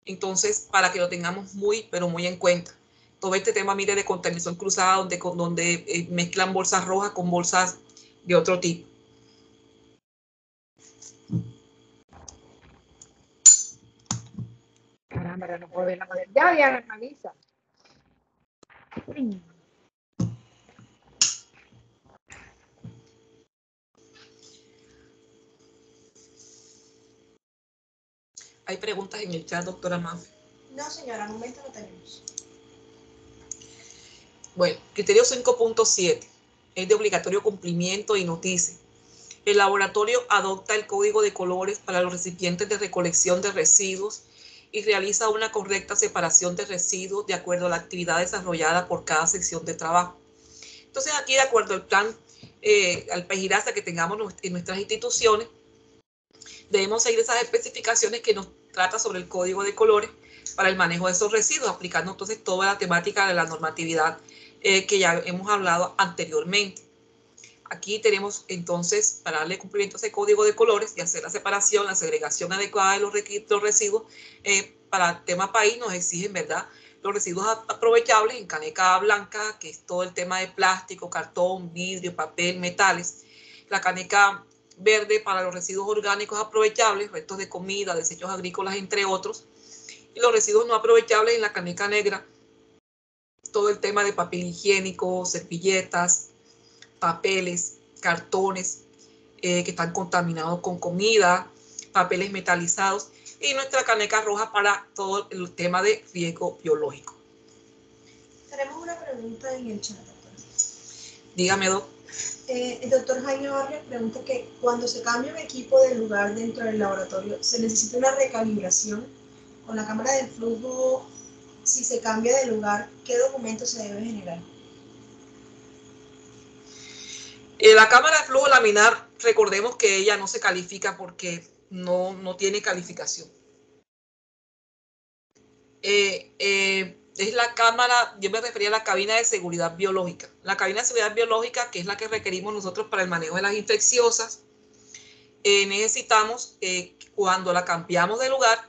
Entonces, para que lo tengamos muy, pero muy en cuenta. Todo este tema, mire, de contaminación cruzada, donde mezclan bolsas rojas con bolsas de otro tipo. Caramba, no puedo ver la madera. Ya, Diana, analiza. ¿Hay preguntas en el chat, doctora Mafe? No, señora, al momento no tenemos. Bueno, criterio 5.7 es de obligatorio cumplimiento y nos dice: el laboratorio adopta el código de colores para los recipientes de recolección de residuos y realiza una correcta separación de residuos de acuerdo a la actividad desarrollada por cada sección de trabajo. Entonces, aquí, de acuerdo al plan, al PEGIRASA que tengamos en nuestras instituciones, debemos seguir esas especificaciones que nos trata sobre el código de colores para el manejo de esos residuos, aplicando entonces toda la temática de la normatividad que ya hemos hablado anteriormente. Aquí tenemos entonces, para darle cumplimiento a ese código de colores y hacer la separación, la segregación adecuada de los residuos, para el tema país nos exigen, ¿verdad?, los residuos aprovechables en caneca blanca, que es todo el tema de plástico, cartón, vidrio, papel, metales. La caneca verde para los residuos orgánicos aprovechables, restos de comida, desechos agrícolas, entre otros. Y los residuos no aprovechables en la caneca negra, todo el tema de papel higiénico, servilletas, papeles, cartones que están contaminados con comida, papeles metalizados, y nuestra caneca roja para todo el tema de riesgo biológico. Tenemos una pregunta en el chat, doctora. Dígame, Doc. El doctor Jaime Barrios pregunta que cuando se cambia un equipo de lugar dentro del laboratorio, ¿se necesita una recalibración con la cámara del flujo? Si se cambia de lugar, ¿qué documento se debe generar? La cámara de flujo laminar, recordemos que ella no se califica porque no tiene calificación. Es la cámara, yo me refería a la cabina de seguridad biológica. La cabina de seguridad biológica, que es la que requerimos nosotros para el manejo de las infecciosas, necesitamos, cuando la cambiamos de lugar,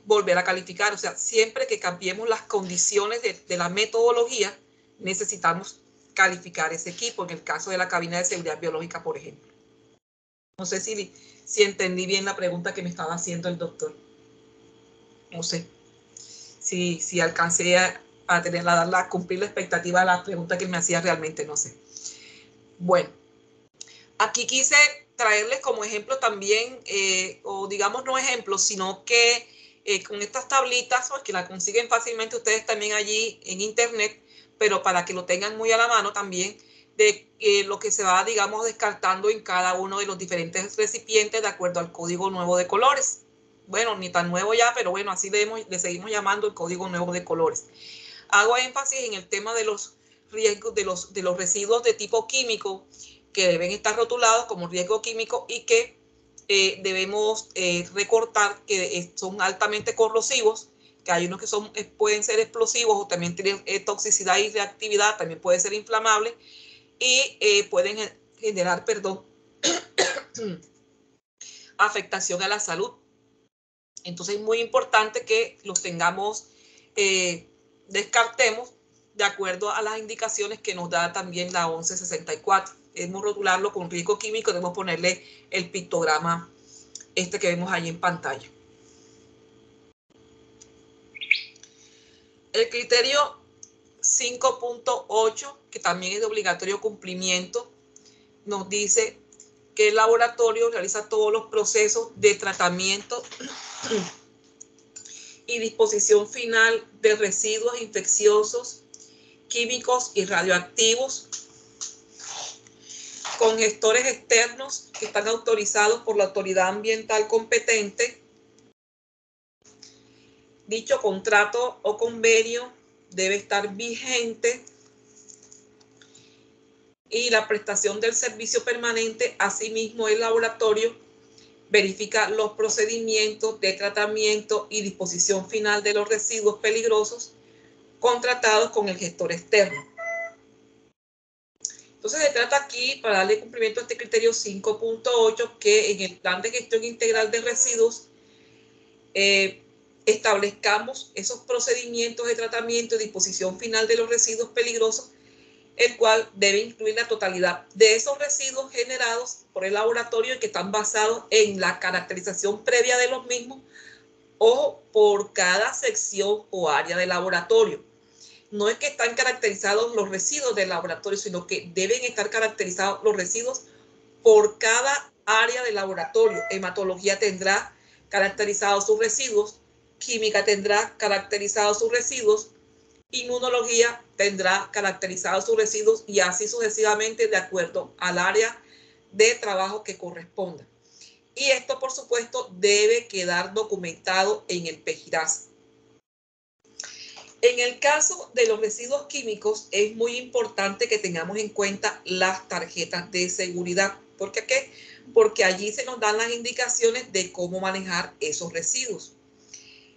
volver a calificar. O sea, siempre que cambiemos las condiciones de la metodología, necesitamos calificar ese equipo, en el caso de la cabina de seguridad biológica, por ejemplo. No sé si entendí bien la pregunta que me estaba haciendo el doctor. No sé si alcancé a cumplir la expectativa de la pregunta que me hacía realmente, no sé. Bueno, aquí quise traerles como ejemplo también, o digamos no ejemplos, sino que con estas tablitas, que la consiguen fácilmente ustedes también allí en internet, pero para que lo tengan muy a la mano también, de lo que se va, digamos, descartando en cada uno de los diferentes recipientes de acuerdo al código nuevo de colores. Bueno, ni tan nuevo ya, pero bueno, así le seguimos llamando el código nuevo de colores. Hago énfasis en el tema de los riesgos de los residuos de tipo químico, que deben estar rotulados como riesgo químico y que debemos recortar, que son altamente corrosivos, que hay unos que pueden ser explosivos o también tienen toxicidad y reactividad, también puede ser inflamable y pueden generar, afectación a la salud. Entonces es muy importante que los tengamos, descartemos de acuerdo a las indicaciones que nos da también la 1164. Debemos rotularlo con riesgo químico, debemos ponerle el pictograma que vemos ahí en pantalla. El criterio 5.8, que también es de obligatorio cumplimiento, nos dice que el laboratorio realiza todos los procesos de tratamiento y disposición final de residuos infecciosos, químicos y radioactivos con gestores externos que están autorizados por la autoridad ambiental competente. Dicho contrato o convenio debe estar vigente y la prestación del servicio permanente. Asimismo, el laboratorio verifica los procedimientos de tratamiento y disposición final de los residuos peligrosos contratados con el gestor externo. Entonces se trata aquí, para darle cumplimiento a este criterio 5.8, que en el plan de gestión integral de residuos establezcamos esos procedimientos de tratamiento y disposición final de los residuos peligrosos, el cual debe incluir la totalidad de esos residuos generados por el laboratorio y que están basados en la caracterización previa de los mismos o por cada sección o área del laboratorio. No es que están caracterizados los residuos del laboratorio, sino que deben estar caracterizados los residuos por cada área del laboratorio. Hematología tendrá caracterizados sus residuos, química tendrá caracterizados sus residuos, inmunología tendrá caracterizados sus residuos y así sucesivamente de acuerdo al área de trabajo que corresponda. Y esto, por supuesto, debe quedar documentado en el PEGIRAS. En el caso de los residuos químicos, es muy importante que tengamos en cuenta las tarjetas de seguridad. ¿Por qué? Porque allí se nos dan las indicaciones de cómo manejar esos residuos.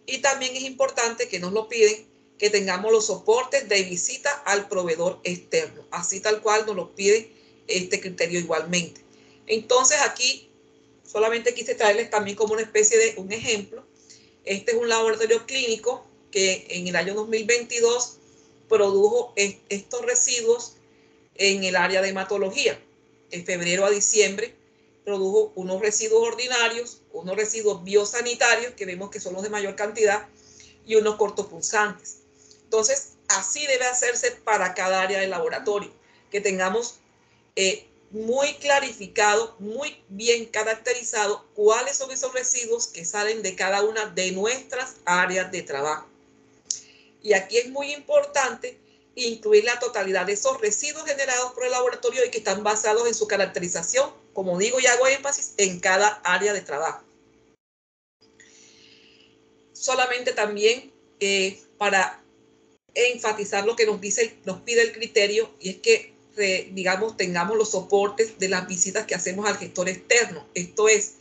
Y también es importante que nos lo piden, que tengamos los soportes de visita al proveedor externo. Así tal cual nos lo pide este criterio igualmente. Entonces aquí solamente quise traerles también como una especie de un ejemplo. Este es un laboratorio clínico que en el año 2022 produjo estos residuos en el área de hematología. En febrero a diciembre produjo unos residuos ordinarios, unos residuos biosanitarios, que vemos que son los de mayor cantidad, y unos cortopunzantes. Entonces, así debe hacerse para cada área del laboratorio, que tengamos muy clarificado, muy bien caracterizado cuáles son esos residuos que salen de cada una de nuestras áreas de trabajo. Y aquí es muy importante incluir la totalidad de esos residuos generados por el laboratorio y que están basados en su caracterización, como digo y hago énfasis, en cada área de trabajo. Solamente también para enfatizar lo que nos pide el criterio, y es que digamos, tengamos los soportes de las visitas que hacemos al gestor externo. Esto es,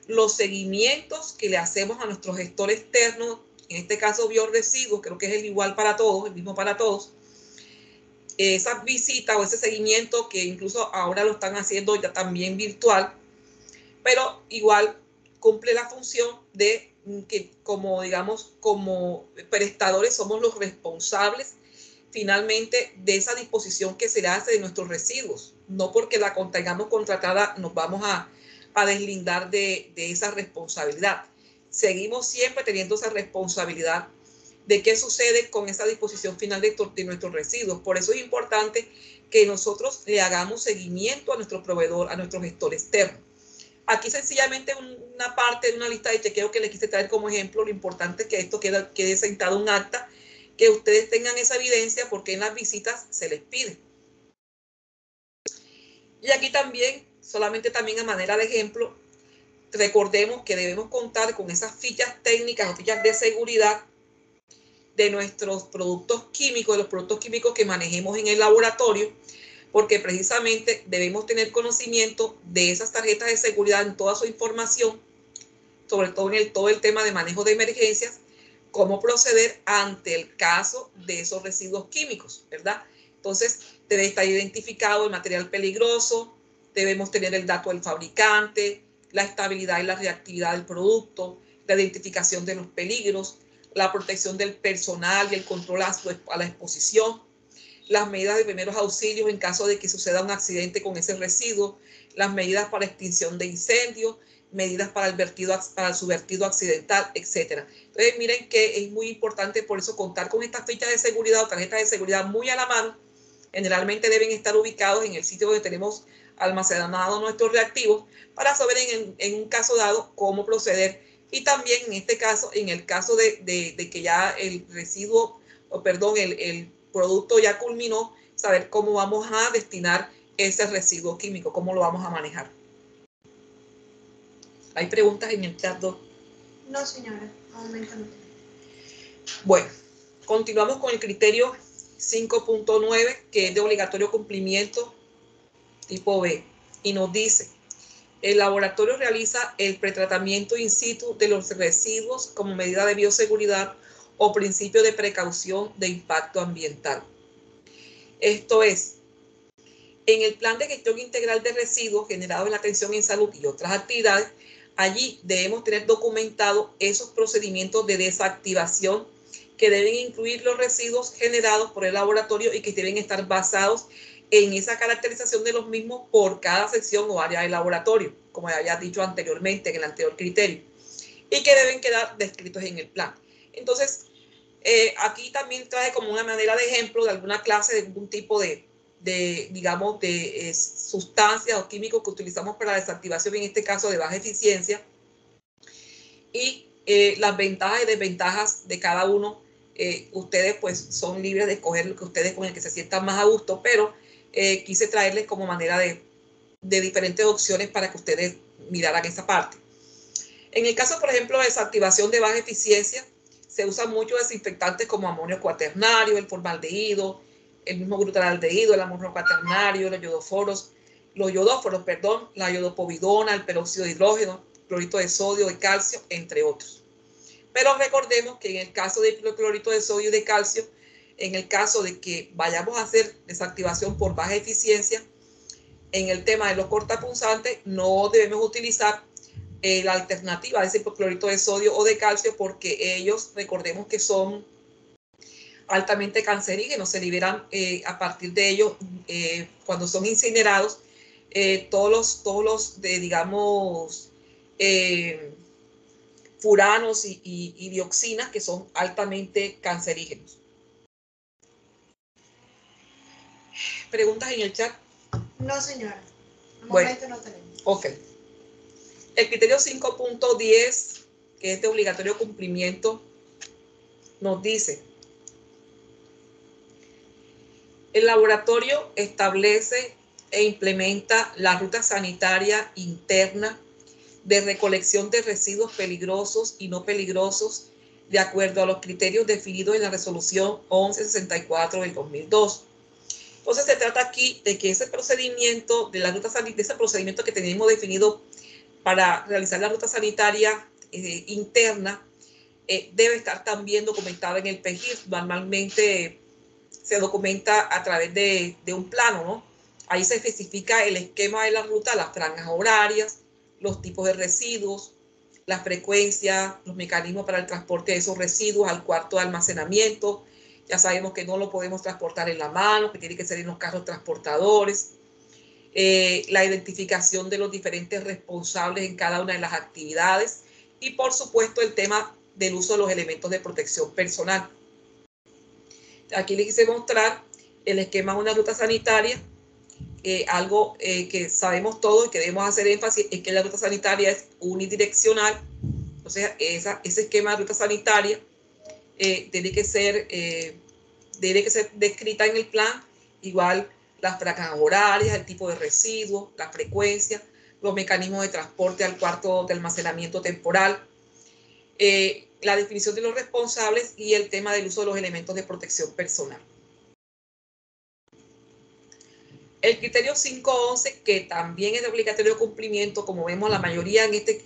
los seguimientos que le hacemos a nuestro gestor externo, en este caso bioresiduos, creo que es el igual para todos, el mismo para todos. Esas visitas o ese seguimiento que incluso ahora lo están haciendo ya también virtual, pero igual cumple la función de que como prestadores somos los responsables finalmente de esa disposición que se le hace de nuestros residuos. No porque la tengamos contratada nos vamos a deslindar de esa responsabilidad. Seguimos siempre teniendo esa responsabilidad de qué sucede con esa disposición final de nuestros residuos. Por eso es importante que nosotros le hagamos seguimiento a nuestro proveedor, a nuestro gestor externo. Aquí sencillamente una parte de una lista de chequeo que les quise traer como ejemplo. Lo importante es que esto quede sentado un acta, que ustedes tengan esa evidencia porque en las visitas se les pide. Y aquí también, solamente también a manera de ejemplo, recordemos que debemos contar con esas fichas técnicas o fichas de seguridad de nuestros productos químicos, de los productos químicos que manejemos en el laboratorio, porque precisamente debemos tener conocimiento de esas tarjetas de seguridad en toda su información, sobre todo en todo el tema de manejo de emergencias, cómo proceder ante el caso de esos residuos químicos, ¿verdad? Entonces, debe estar identificado el material peligroso, debemos tener el dato del fabricante, la estabilidad y la reactividad del producto, la identificación de los peligros, la protección del personal y el control a la exposición, las medidas de primeros auxilios en caso de que suceda un accidente con ese residuo, las medidas para extinción de incendios, medidas para su vertido accidental, etc. Entonces, miren que es muy importante por eso contar con estas fichas de seguridad o tarjetas de seguridad muy a la mano. Generalmente deben estar ubicados en el sitio donde tenemos almacenados nuestros reactivos para saber en un caso dado cómo proceder. Y también en este caso, en el caso de que ya el residuo, o perdón, el producto ya culminó, saber cómo vamos a destinar ese residuo químico, cómo lo vamos a manejar. ¿Hay preguntas en el chat, Doc? No, señora, al momento no. Bueno, continuamos con el criterio 5.9, que es de obligatorio cumplimiento tipo B, y nos dice: el laboratorio realiza el pretratamiento in situ de los residuos como medida de bioseguridad o principio de precaución de impacto ambiental. Esto es, en el plan de gestión integral de residuos generados en la atención en salud y otras actividades, allí debemos tener documentados esos procedimientos de desactivación que deben incluir los residuos generados por el laboratorio y que deben estar basados en esa caracterización de los mismos por cada sección o área del laboratorio, como había dicho anteriormente en el anterior criterio, y que deben quedar descritos en el plan. Entonces, aquí también trae como una manera de ejemplo de alguna clase de algún tipo digamos, de sustancias o químicos que utilizamos para la desactivación, en este caso de baja eficiencia, y las ventajas y desventajas de cada uno. Ustedes pues son libres de escoger lo que ustedes con el que se sientan más a gusto, pero quise traerles como manera de diferentes opciones para que ustedes miraran esa parte. En el caso, por ejemplo, de desactivación de baja eficiencia, se usan muchos desinfectantes como amonio cuaternario, el formaldehído, el mismo glutaraldehído, el amonio cuaternario, los yodóforos, la iodopovidona, el peróxido de hidrógeno, clorito de sodio, de calcio, entre otros. Pero recordemos que en el caso de clorito de sodio y de calcio, en el caso de que vayamos a hacer desactivación por baja eficiencia, en el tema de los cortapunzantes no debemos utilizar la alternativa de ese clorito de sodio o de calcio, porque ellos, recordemos que son altamente cancerígenos, se liberan a partir de ellos cuando son incinerados todos los digamos, furanos y dioxinas que son altamente cancerígenos. ¿Preguntas en el chat? No, señora. Al Bueno, momento no tenemos. Ok. El criterio 5.10, que es de obligatorio cumplimiento, nos dice: el laboratorio establece e implementa la ruta sanitaria interna de recolección de residuos peligrosos y no peligrosos de acuerdo a los criterios definidos en la resolución 1164 del 2002. Entonces se trata aquí de que ese procedimiento de la ruta sanitaria, ese procedimiento que tenemos definido para realizar la ruta sanitaria interna, debe estar también documentado en el PEGIR. Normalmente se documenta a través de un plano, ¿no? Ahí se especifica el esquema de la ruta, las franjas horarias, los tipos de residuos, la frecuencia, los mecanismos para el transporte de esos residuos al cuarto de almacenamiento. Ya sabemos que no lo podemos transportar en la mano, que tiene que ser en los carros transportadores. La identificación de los diferentes responsables en cada una de las actividades y, por supuesto, el tema del uso de los elementos de protección personal. Aquí les quise mostrar el esquema de una ruta sanitaria. Algo que sabemos todos y que debemos hacer énfasis es que la ruta sanitaria es unidireccional. Entonces, ese esquema de ruta sanitaria tiene que ser descrita en el plan, igual las franjas horarias, el tipo de residuos, la frecuencia, los mecanismos de transporte al cuarto de almacenamiento temporal, la definición de los responsables y el tema del uso de los elementos de protección personal. El criterio 5.11, que también es de obligatorio cumplimiento, como vemos la mayoría en este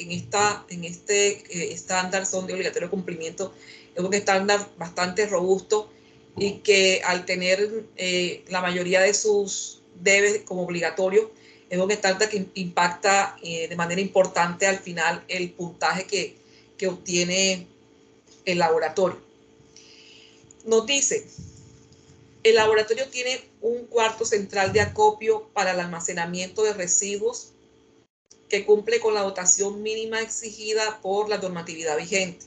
estándar son de obligatorio cumplimiento, es un estándar bastante robusto y que al tener la mayoría de sus debes como obligatorios, Es un estándar que impacta de manera importante al final el puntaje que obtiene el laboratorio. Nos dice, el laboratorio tiene un cuarto central de acopio para el almacenamiento de residuos que cumple con la dotación mínima exigida por la normatividad vigente.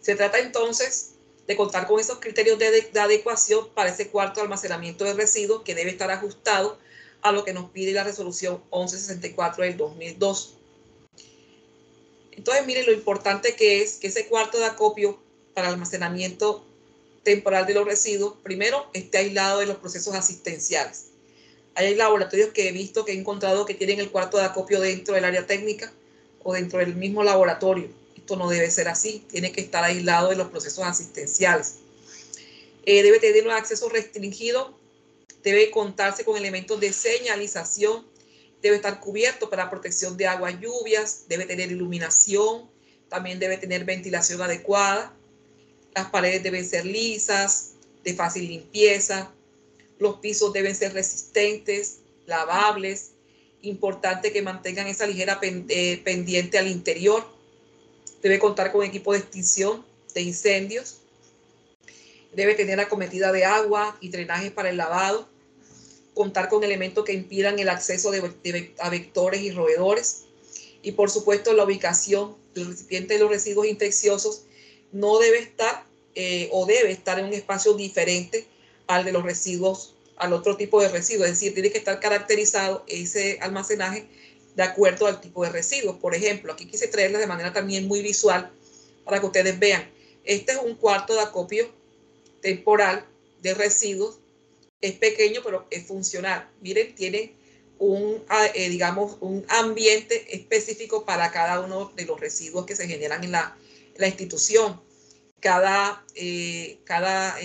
Se trata entonces de contar con esos criterios de adecuación para ese cuarto de almacenamiento de residuos que debe estar ajustado a lo que nos pide la resolución 1164 del 2002. Entonces, miren lo importante que es que ese cuarto de acopio para almacenamiento temporal de los residuos, primero, esté aislado de los procesos asistenciales. Hay laboratorios que he visto, que he encontrado que tienen el cuarto de acopio dentro del área técnica o dentro del mismo laboratorio. Esto no debe ser así, tiene que estar aislado de los procesos asistenciales. Debe tener un acceso restringido, debe contarse con elementos de señalización, debe estar cubierto para protección de aguas lluvias, debe tener iluminación, también debe tener ventilación adecuada, las paredes deben ser lisas, de fácil limpieza, los pisos deben ser resistentes, lavables, importante que mantengan esa ligera pendiente al interior, debe contar con equipo de extinción de incendios, debe tener acometida de agua y drenaje para el lavado, contar con elementos que impidan el acceso a vectores y roedores, y por supuesto la ubicación del recipiente de los residuos infecciosos no debe estar o debe estar en un espacio diferente al de los residuos, al otro tipo de residuos, es decir, tiene que estar caracterizado ese almacenaje de acuerdo al tipo de residuos. Por ejemplo, aquí quise traerles de manera también muy visual para que ustedes vean. Este es un cuarto de acopio temporal de residuos, es pequeño pero es funcional. Miren, tiene digamos, un ambiente específico para cada uno de los residuos que se generan en la institución. Cada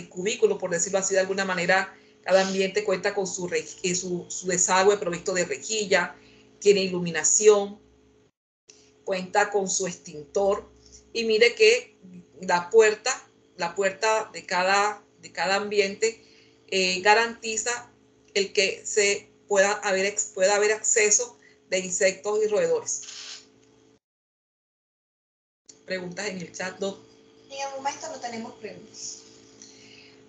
cubículo, por decirlo así de alguna manera, cada ambiente cuenta con su desagüe provisto de rejilla, tiene iluminación, cuenta con su extintor, y mire que la puerta de cada ambiente garantiza el que pueda haber acceso de insectos y roedores. Preguntas en el chat, ¿no? En el momento no tenemos preguntas.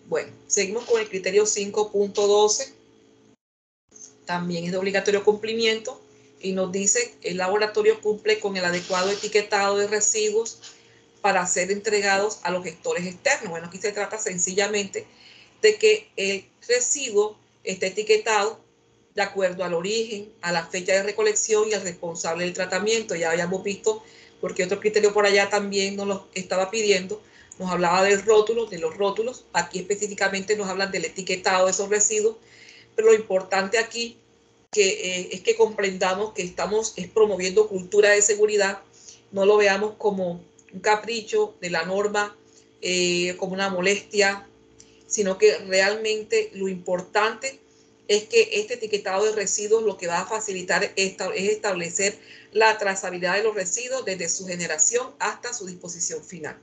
Bueno, seguimos con el criterio 5.12. También es de obligatorio cumplimiento y nos dice el laboratorio cumple con el adecuado etiquetado de residuos para ser entregados a los gestores externos. Bueno, aquí se trata sencillamente de que el residuo esté etiquetado de acuerdo al origen, a la fecha de recolección y al responsable del tratamiento. Ya habíamos visto, porque otro criterio por allá también nos lo estaba pidiendo, nos hablaba del rótulo, de los rótulos. Aquí específicamente nos hablan del etiquetado de esos residuos, pero lo importante aquí es que comprendamos que estamos promoviendo cultura de seguridad, no lo veamos como un capricho de la norma, como una molestia, sino que realmente lo importante es que este etiquetado de residuos lo que va a facilitar es establecer la trazabilidad de los residuos desde su generación hasta su disposición final.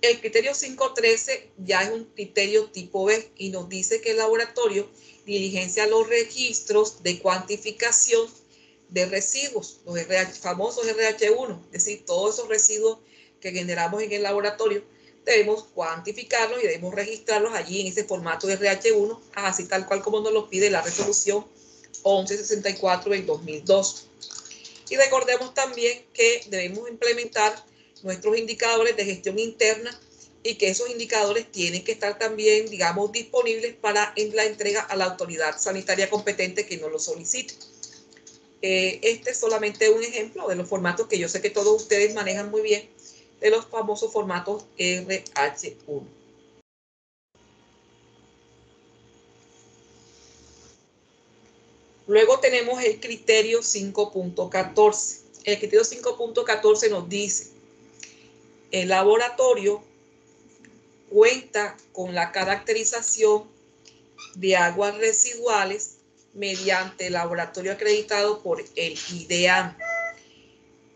El criterio 5.13 ya es un criterio tipo B y nos dice que el laboratorio diligencia los registros de cuantificación de residuos, los famosos RH1, es decir, todos esos residuos que generamos en el laboratorio, debemos cuantificarlos y debemos registrarlos allí en ese formato de RH1, así tal cual como nos lo pide la resolución 1164 del 2002. Y recordemos también que debemos implementar nuestros indicadores de gestión interna y que esos indicadores tienen que estar también, digamos, disponibles para la entrega a la autoridad sanitaria competente que nos lo solicite. Este es solamente un ejemplo de los formatos que yo sé que todos ustedes manejan muy bien, de los famosos formatos RH1. Luego tenemos el criterio 5.14. El criterio 5.14 nos dice, el laboratorio cuenta con la caracterización de aguas residuales mediante el laboratorio acreditado por el IDEAM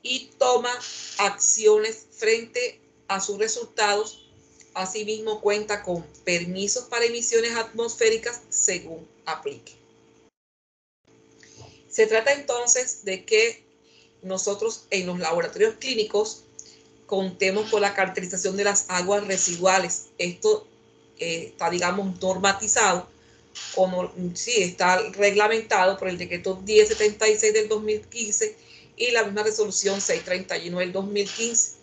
y toma acciones frente a sus resultados asimismo cuenta con permisos para emisiones atmosféricas según aplique. Se trata entonces de que nosotros en los laboratorios clínicos contemos con la caracterización de las aguas residuales. Esto está, digamos, normatizado, sí, está reglamentado por el decreto 1076 del 2015 y la misma resolución 631 del 2015.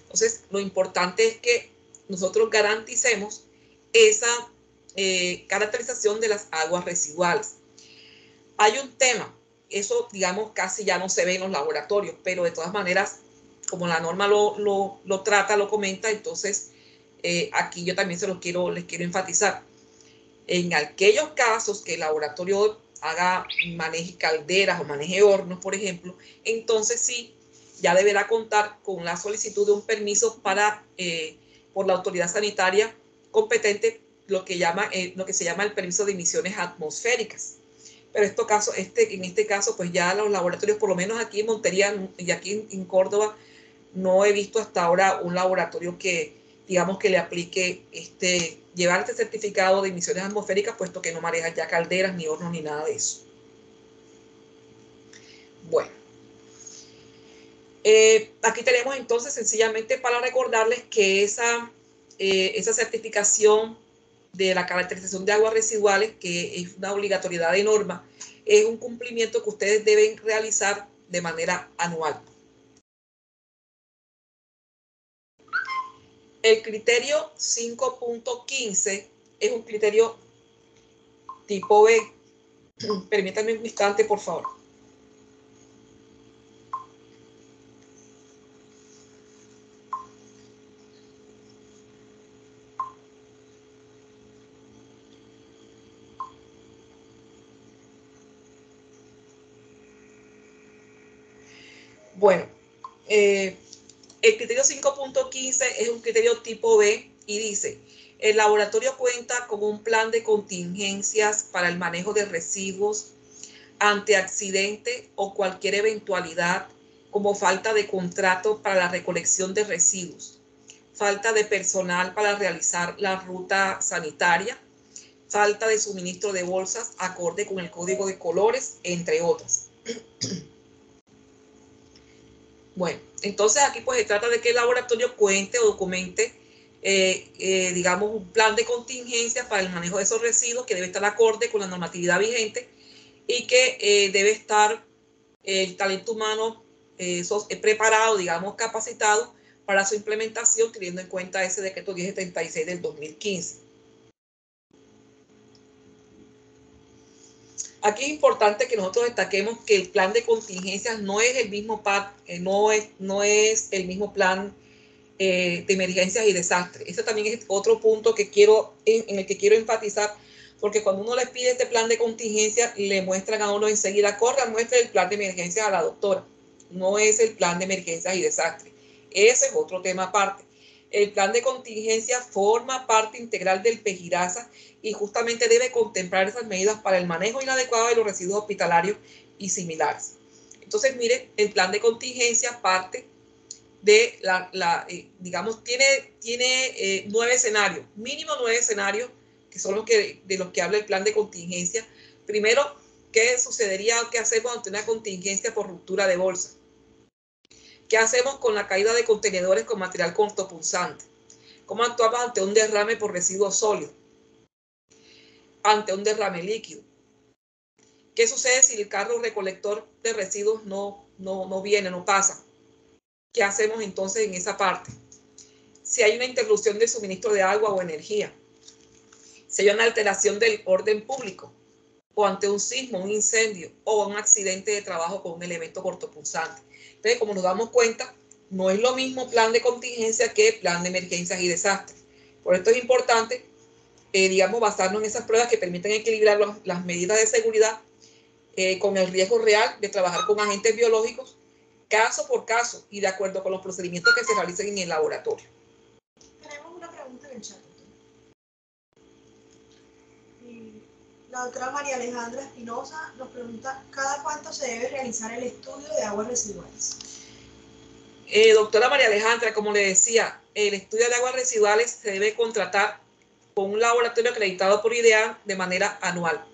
Entonces, lo importante es que nosotros garanticemos esa caracterización de las aguas residuales. Hay un tema, eso, digamos, casi ya no se ve en los laboratorios, pero de todas maneras, como la norma lo trata, lo comenta, entonces aquí yo también les quiero enfatizar. En aquellos casos que el laboratorio maneje calderas o maneje hornos, por ejemplo, entonces sí, ya deberá contar con la solicitud de un permiso por la autoridad sanitaria competente, lo que se llama el permiso de emisiones atmosféricas. Pero en este caso, pues ya los laboratorios, por lo menos aquí en Montería y aquí en Córdoba, no he visto hasta ahora un laboratorio que, digamos, que le aplique llevar este certificado de emisiones atmosféricas, puesto que no maneja ya calderas, ni hornos, ni nada de eso. Bueno. Aquí tenemos entonces sencillamente para recordarles que esa certificación de la caracterización de aguas residuales, que es una obligatoriedad de norma, es un cumplimiento que ustedes deben realizar de manera anual. El criterio 5.15 es un criterio tipo B. Permítanme un instante, por favor. Bueno, el criterio 5.15 es un criterio tipo B y dice: el laboratorio cuenta con un plan de contingencias para el manejo de residuos ante accidente o cualquier eventualidad, como falta de contrato para la recolección de residuos, falta de personal para realizar la ruta sanitaria, falta de suministro de bolsas acorde con el código de colores, entre otras. Bueno, entonces aquí pues se trata de que el laboratorio cuente o documente, digamos, un plan de contingencia para el manejo de esos residuos que debe estar acorde con la normatividad vigente y que debe estar el talento humano preparado, digamos, capacitado para su implementación, teniendo en cuenta ese decreto 1076 del 2015. Aquí es importante que nosotros destaquemos que el plan de contingencias no es el mismo plan de emergencias y desastres. Ese también es otro punto que en el que quiero enfatizar, porque cuando uno les pide este plan de contingencia, le muestran a uno enseguida: corra, muestre el plan de emergencias a la doctora. No es el plan de emergencias y desastres. Ese es otro tema aparte. El plan de contingencia forma parte integral del PEGIRASA y justamente debe contemplar esas medidas para el manejo inadecuado de los residuos hospitalarios y similares. Entonces, miren, el plan de contingencia parte de digamos, tiene 9 escenarios, mínimo 9 escenarios, que son de los que habla el plan de contingencia. Primero, ¿qué sucedería o qué hacemos ante una contingencia por ruptura de bolsa? ¿Qué hacemos con la caída de contenedores con material cortopunzante? ¿Cómo actuamos ante un derrame por residuos sólidos? Ante un derrame líquido. ¿Qué sucede si el carro recolector de residuos no viene, no pasa? ¿Qué hacemos entonces en esa parte? Si hay una interrupción del suministro de agua o energía, si hay una alteración del orden público, o ante un sismo, un incendio o un accidente de trabajo con un elemento cortopunzante. Entonces, como nos damos cuenta, no es lo mismo plan de contingencia que plan de emergencias y desastres. Por esto es importante, digamos, basarnos en esas pruebas que permiten equilibrar las medidas de seguridad con el riesgo real de trabajar con agentes biológicos, caso por caso y de acuerdo con los procedimientos que se realicen en el laboratorio. Tenemos una pregunta en el chat. La doctora María Alejandra Espinosa nos pregunta: ¿cada cuánto se debe realizar el estudio de aguas residuales? Doctora María Alejandra, como le decía, el estudio de aguas residuales se debe contratar con un laboratorio acreditado por IDEAN de manera anual.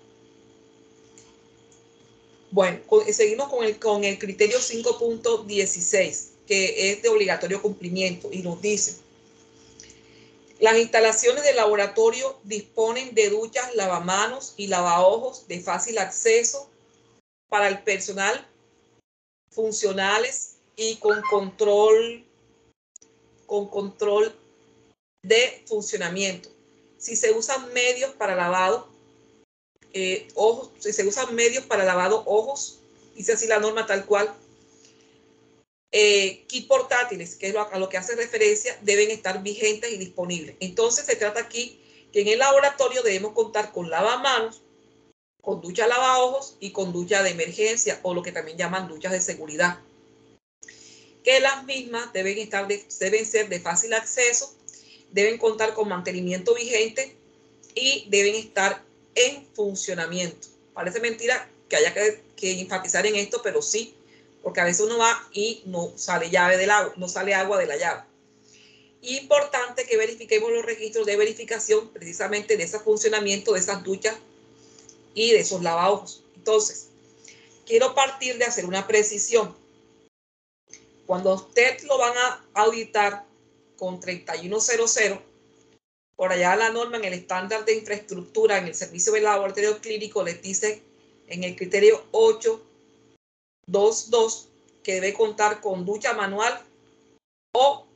Bueno, seguimos con el criterio 5.16, que es de obligatorio cumplimiento, y nos dice: las instalaciones del laboratorio disponen de duchas, lavamanos y lavaojos de fácil acceso para el personal, funcionales y con control de funcionamiento. Si se usan medios para lavado, ojos, si se usan medios para lavado ojos, dice así la norma tal cual. Kits portátiles, que es a lo que hace referencia, deben estar vigentes y disponibles. Entonces se trata aquí que en el laboratorio debemos contar con lavamanos, con ducha lavaojos y con ducha de emergencia, o lo que también llaman duchas de seguridad, que las mismas deben ser de fácil acceso, deben contar con mantenimiento vigente y deben estar en funcionamiento. Parece mentira que haya que enfatizar en esto, pero sí, porque a veces uno va y no sale llave del agua, no sale agua de la llave. Importante que verifiquemos los registros de verificación precisamente de ese funcionamiento de esas duchas y de esos lavabos. Entonces, quiero partir de hacer una precisión. Cuando usted lo van a auditar con 3100, por allá la norma en el estándar de infraestructura en el servicio de laboratorio clínico les dice en el criterio 8.2.2 que debe contar con ducha manual o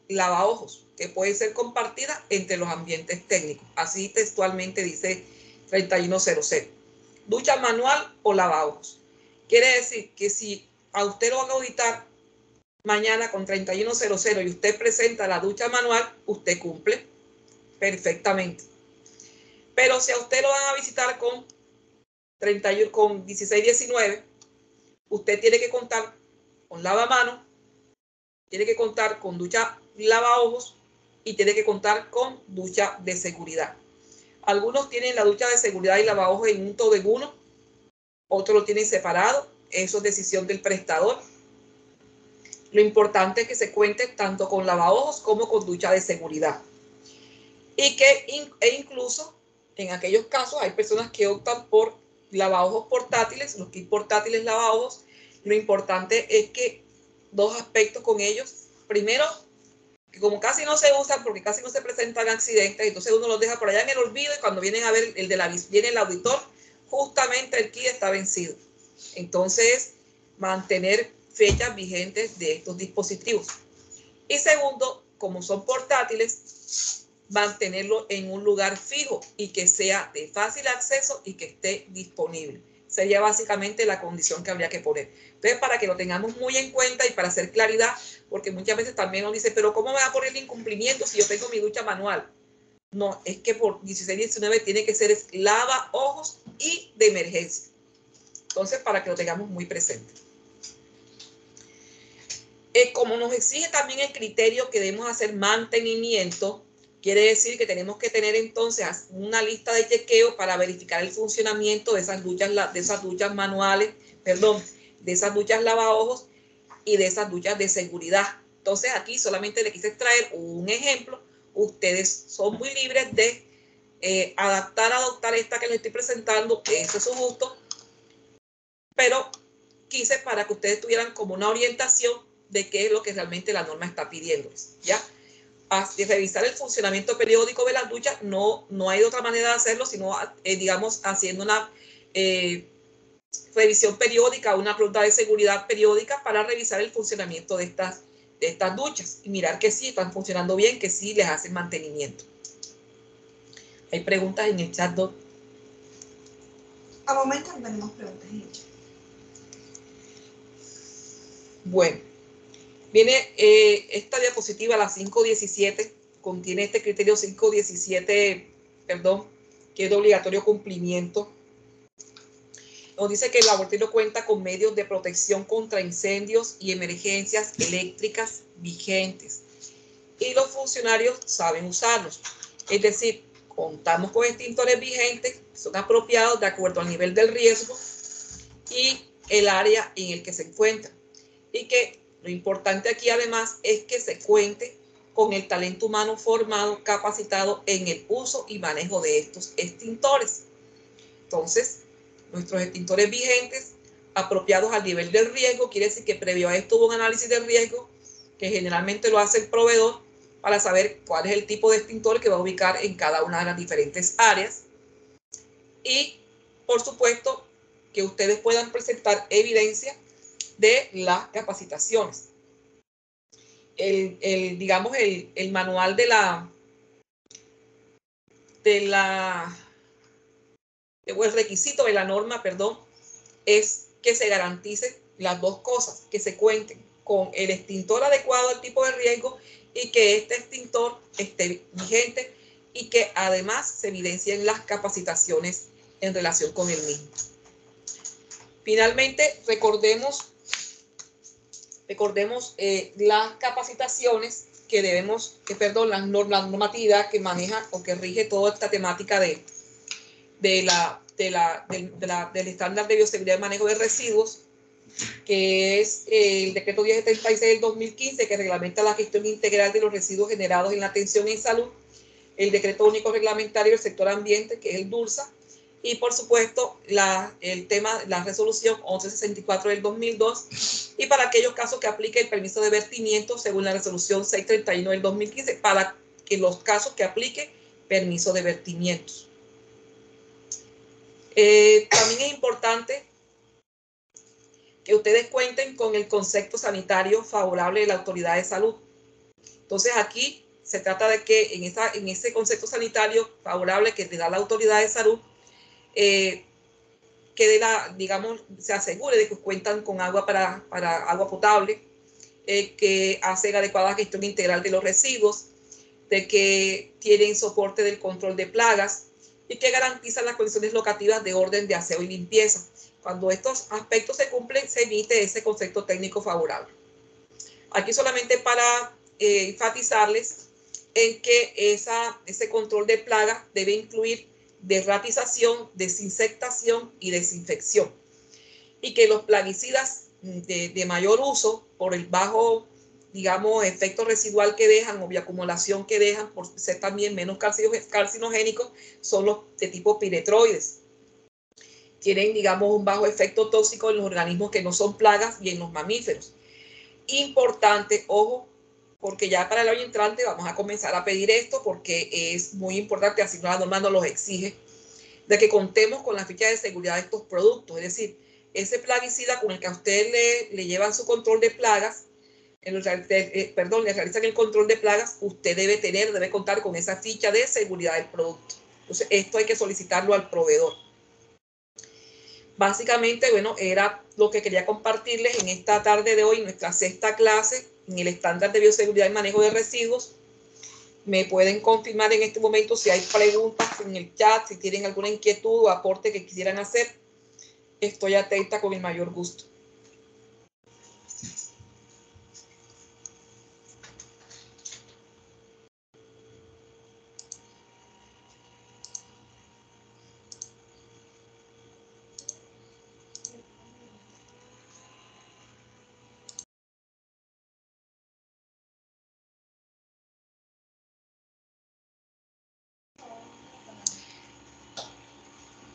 lavaojos, que puede ser compartida entre los ambientes técnicos. Así textualmente dice 3100. Ducha manual o lavaojos. Quiere decir que si a usted lo van a auditar mañana con 3100 y usted presenta la ducha manual, usted cumple perfectamente. Pero si a usted lo van a visitar con 1619, usted tiene que contar con lavamanos, tiene que contar con ducha lavaojos y tiene que contar con ducha de seguridad. Algunos tienen la ducha de seguridad y lavaojos en un todo en uno, otros lo tienen separado. Eso es decisión del prestador. Lo importante es que se cuente tanto con lavaojos como con ducha de seguridad. Y que incluso en aquellos casos hay personas que optan por lavaojos portátiles, los kits portátiles lavaojos. Lo importante es que dos aspectos con ellos. Primero, que como casi no se usan porque casi no se presentan accidentes, entonces uno los deja por allá en el olvido y cuando vienen a ver viene el auditor, justamente el kit está vencido. Entonces, mantener fechas vigentes de estos dispositivos. Y segundo, como son portátiles, mantenerlo en un lugar fijo y que sea de fácil acceso y que esté disponible. Sería básicamente la condición que habría que poner. Entonces, para que lo tengamos muy en cuenta y para hacer claridad, porque muchas veces también nos dice, pero ¿cómo me va a poner el incumplimiento si yo tengo mi ducha manual? No, es que por 1619 tiene que ser lava ojos y de emergencia. Entonces, para que lo tengamos muy presente. Como nos exige también el criterio que debemos hacer mantenimiento, quiere decir que tenemos que tener entonces una lista de chequeo para verificar el funcionamiento de esas duchas manuales, de esas duchas lavaojos y de esas duchas de seguridad. Entonces aquí solamente le quise traer un ejemplo. Ustedes son muy libres de adoptar esta que les estoy presentando, que eso es su gusto, pero quise para que ustedes tuvieran como una orientación de qué es lo que realmente la norma está pidiéndoles, ¿ya? Revisar el funcionamiento periódico de las duchas, no hay otra manera de hacerlo, sino, digamos, haciendo una revisión periódica, una ruta de seguridad periódica para revisar el funcionamiento de estas duchas y mirar que sí están funcionando bien, que sí les hacen mantenimiento. ¿Hay preguntas en el chat, Doc? A momento no tenemos preguntas en el chat. Bueno, viene esta diapositiva, la 5.17, contiene este criterio 5.17, que es de obligatorio cumplimiento. Nos dice que el laboratorio cuenta con medios de protección contra incendios y emergencias eléctricas vigentes y los funcionarios saben usarlos. Es decir, contamos con extintores vigentes, son apropiados de acuerdo al nivel del riesgo y el área en el que se encuentran. Y que lo importante aquí además es que se cuente con el talento humano formado, capacitado en el uso y manejo de estos extintores. Entonces, nuestros extintores vigentes, apropiados al nivel del riesgo, quiere decir que previo a esto hubo un análisis de riesgo, que generalmente lo hace el proveedor, para saber cuál es el tipo de extintor que va a ubicar en cada una de las diferentes áreas. Y, por supuesto, que ustedes puedan presentar evidencia de las capacitaciones. Digamos, el manual o el requisito de la norma, perdón, es que se garantice las dos cosas, que se cuenten con el extintor adecuado al tipo de riesgo y que este extintor esté vigente y que además se evidencien las capacitaciones en relación con el mismo. Finalmente, recordemos las capacitaciones que debemos, la normativa que maneja o que rige toda esta temática del estándar de bioseguridad y manejo de residuos, que es el decreto 1076 del 2015, que reglamenta la gestión integral de los residuos generados en la atención en salud, el decreto único reglamentario del sector ambiente, que es el DURSA, y por supuesto la resolución 1164 del 2002, y para aquellos casos que aplique el permiso de vertimiento según la resolución 631 del 2015, para que los casos que aplique permiso de vertimientos. También es importante que ustedes cuenten con el concepto sanitario favorable de la autoridad de salud. Entonces aquí se trata de que en ese concepto sanitario favorable que te da la autoridad de salud, se asegure de que cuentan con agua para agua potable, que hacen adecuada gestión integral de los residuos, de que tienen soporte del control de plagas y que garantizan las condiciones locativas de orden de aseo y limpieza. Cuando estos aspectos se cumplen, se emite ese concepto técnico favorable. Aquí solamente para enfatizarles en que ese control de plagas debe incluir derratización, desinsectación y desinfección. Y que los plaguicidas de mayor uso, por el bajo, digamos, efecto residual que dejan o bioacumulación que dejan, por ser también menos carcinogénicos, son los de tipo piretroides. Tienen, digamos, un bajo efecto tóxico en los organismos que no son plagas y en los mamíferos. Importante, ojo, porque ya para el año entrante vamos a comenzar a pedir esto porque es muy importante, así la norma nos los exige, de que contemos con la ficha de seguridad de estos productos. Es decir, ese plaguicida con el que a usted le llevan su control de plagas, le realizan el control de plagas, usted debe contar con esa ficha de seguridad del producto. Entonces, esto hay que solicitarlo al proveedor. Básicamente, bueno, era lo que quería compartirles en esta tarde de hoy, nuestra sexta clase en el estándar de bioseguridad y manejo de residuos. Me pueden confirmar en este momento si hay preguntas en el chat, si tienen alguna inquietud o aporte que quisieran hacer. Estoy atenta con el mayor gusto.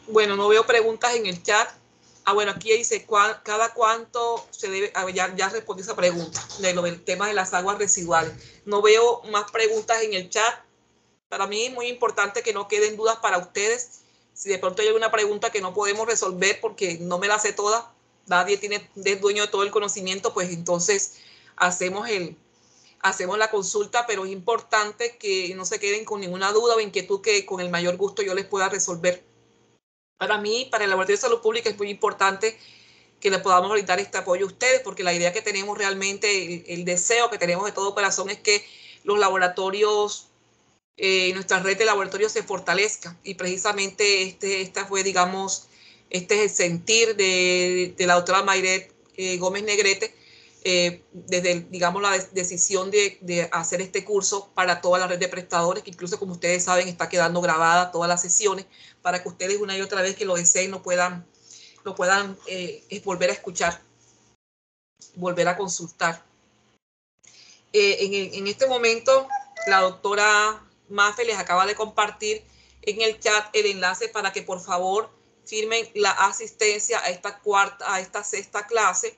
Bueno, no veo preguntas en el chat. Bueno, aquí dice, ¿cada cuánto se debe? Ya respondí esa pregunta, del tema de las aguas residuales. No veo más preguntas en el chat. Para mí es muy importante que no queden dudas para ustedes. Si de pronto hay alguna pregunta que no podemos resolver porque no me la sé toda, nadie es dueño de todo el conocimiento, pues entonces hacemos la consulta, pero es importante que no se queden con ninguna duda o inquietud que con el mayor gusto yo les pueda resolver. Para mí, para el Laboratorio de Salud Pública, es muy importante que le podamos brindar este apoyo a ustedes, porque la idea que tenemos realmente, el deseo que tenemos de todo corazón es que los laboratorios, nuestra red de laboratorios se fortalezca, y precisamente esta fue, digamos, este es el sentir de la doctora Mayret Gómez Negrete, desde, digamos, la decisión de hacer este curso para toda la red de prestadores, que incluso, como ustedes saben, está quedando grabada todas las sesiones, para que ustedes una y otra vez que lo deseen lo puedan volver a escuchar, volver a consultar. En este momento, la doctora Mafe les acaba de compartir en el chat el enlace para que por favor firmen la asistencia a esta sexta clase.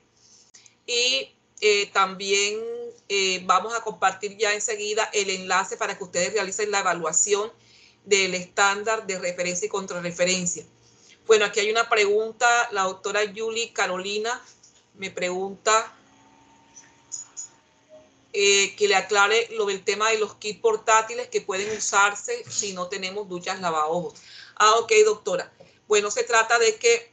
Y también vamos a compartir ya enseguida el enlace para que ustedes realicen la evaluación del estándar de referencia y contrarreferencia. Bueno, aquí hay una pregunta. La doctora Yuli Carolina me pregunta que le aclare lo del tema de los kits portátiles que pueden usarse si no tenemos duchas lavaojos. Ok, doctora. Bueno, se trata de que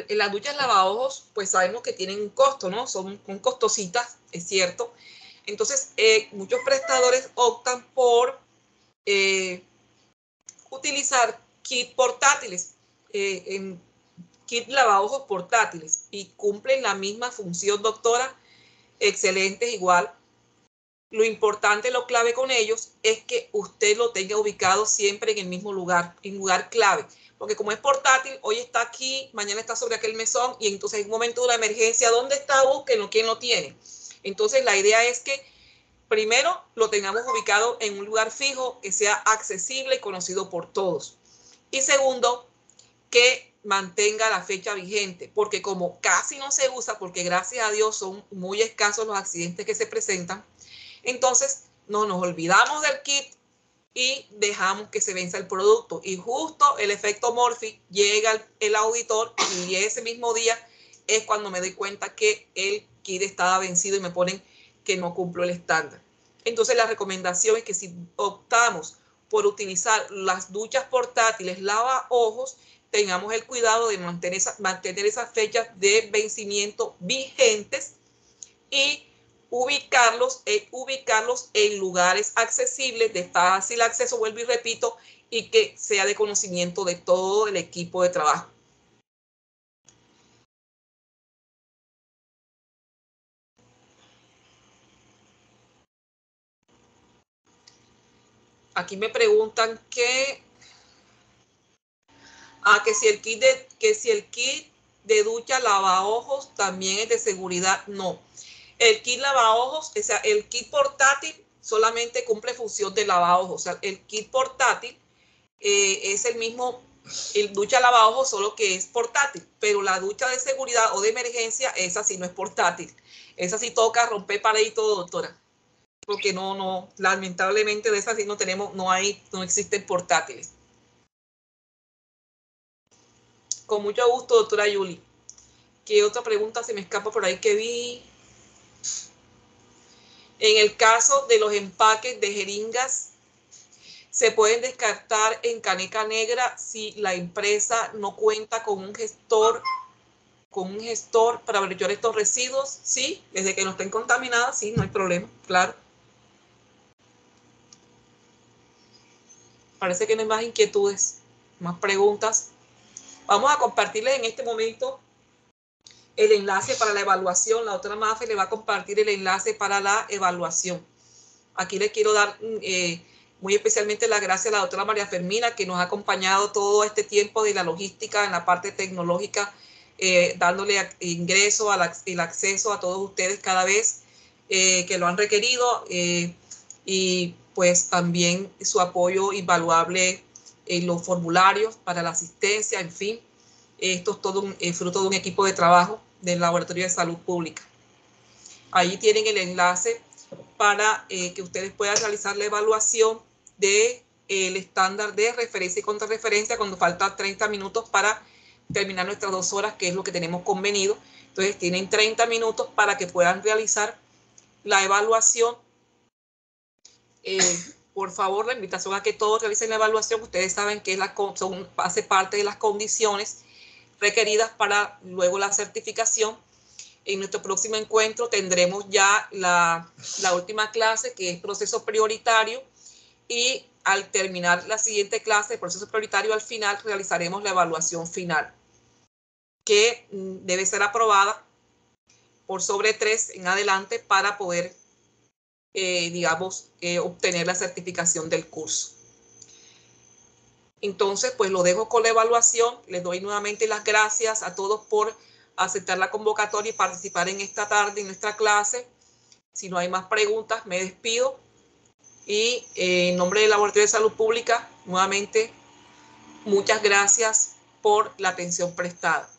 las duchas lavaojos, pues sabemos que tienen un costo, ¿no? Son costositas, es cierto. Entonces, muchos prestadores optan por utilizar kits portátiles, kit lavaojos portátiles, y cumplen la misma función, doctora, excelentes igual. Lo importante, lo clave con ellos es que usted lo tenga ubicado siempre en el mismo lugar, en lugar clave, porque como es portátil, hoy está aquí, mañana está sobre aquel mesón, y entonces en un momento de una emergencia, ¿dónde está? Búsquenlo, ¿quién lo tiene? Entonces la idea es que primero lo tengamos ubicado en un lugar fijo, que sea accesible y conocido por todos. Y segundo, que mantenga la fecha vigente, porque como casi no se usa, porque gracias a Dios son muy escasos los accidentes que se presentan, entonces no nos olvidamos del kit y dejamos que se venza el producto. Y justo el efecto Murphy, llega el auditor y ese mismo día es cuando me doy cuenta que el kit estaba vencido y me ponen que no cumplo el estándar. Entonces la recomendación es que si optamos por utilizar las duchas portátiles lavaojos, tengamos el cuidado de mantener esas fechas de vencimiento vigentes y ubicarlos en lugares accesibles, de fácil acceso, vuelvo y repito, y que sea de conocimiento de todo el equipo de trabajo. Aquí me preguntan que si el kit de ducha lavaojos también es de seguridad. No. El kit lavaojos, o sea, el kit portátil solamente cumple función de lavaojos. O sea, el kit portátil es el mismo, el ducha lavaojos, solo que es portátil. Pero la ducha de seguridad o de emergencia, esa sí no es portátil. Esa sí toca romper pared y todo, doctora. Porque no, lamentablemente de esas sí no existen portátiles. Con mucho gusto, doctora Yuli. ¿Qué otra pregunta se me escapa por ahí que vi? En el caso de los empaques de jeringas, se pueden descartar en caneca negra si la empresa no cuenta con un gestor para verificar estos residuos. Sí, desde que no estén contaminadas, sí, no hay problema, claro. Parece que no hay más inquietudes, más preguntas. Vamos a compartirles en este momento el enlace para la evaluación. La doctora Mafe le va a compartir el enlace para la evaluación. Aquí le quiero dar muy especialmente las gracias a la doctora María Fermina, que nos ha acompañado todo este tiempo de la logística en la parte tecnológica, dándole ingreso el acceso a todos ustedes cada vez que lo han requerido, y pues también su apoyo invaluable en los formularios para la asistencia, en fin. Esto es todo fruto de un equipo de trabajo del Laboratorio de Salud Pública. Ahí tienen el enlace para que ustedes puedan realizar la evaluación del estándar de referencia y contrarreferencia cuando faltan 30 minutos para terminar nuestras 2 horas, que es lo que tenemos convenido. Entonces tienen 30 minutos para que puedan realizar la evaluación. Por favor, la invitación a que todos realicen la evaluación. Ustedes saben que hace parte de las condiciones requeridas para luego la certificación. En nuestro próximo encuentro tendremos ya la última clase, que es proceso prioritario, y al terminar la siguiente clase de proceso prioritario, al final realizaremos la evaluación final, que debe ser aprobada por sobre 3 en adelante para poder, obtener la certificación del curso. Entonces, pues lo dejo con la evaluación. Les doy nuevamente las gracias a todos por aceptar la convocatoria y participar en esta tarde en nuestra clase. Si no hay más preguntas, me despido. Y en nombre del Laboratorio de Salud Pública, nuevamente, muchas gracias por la atención prestada.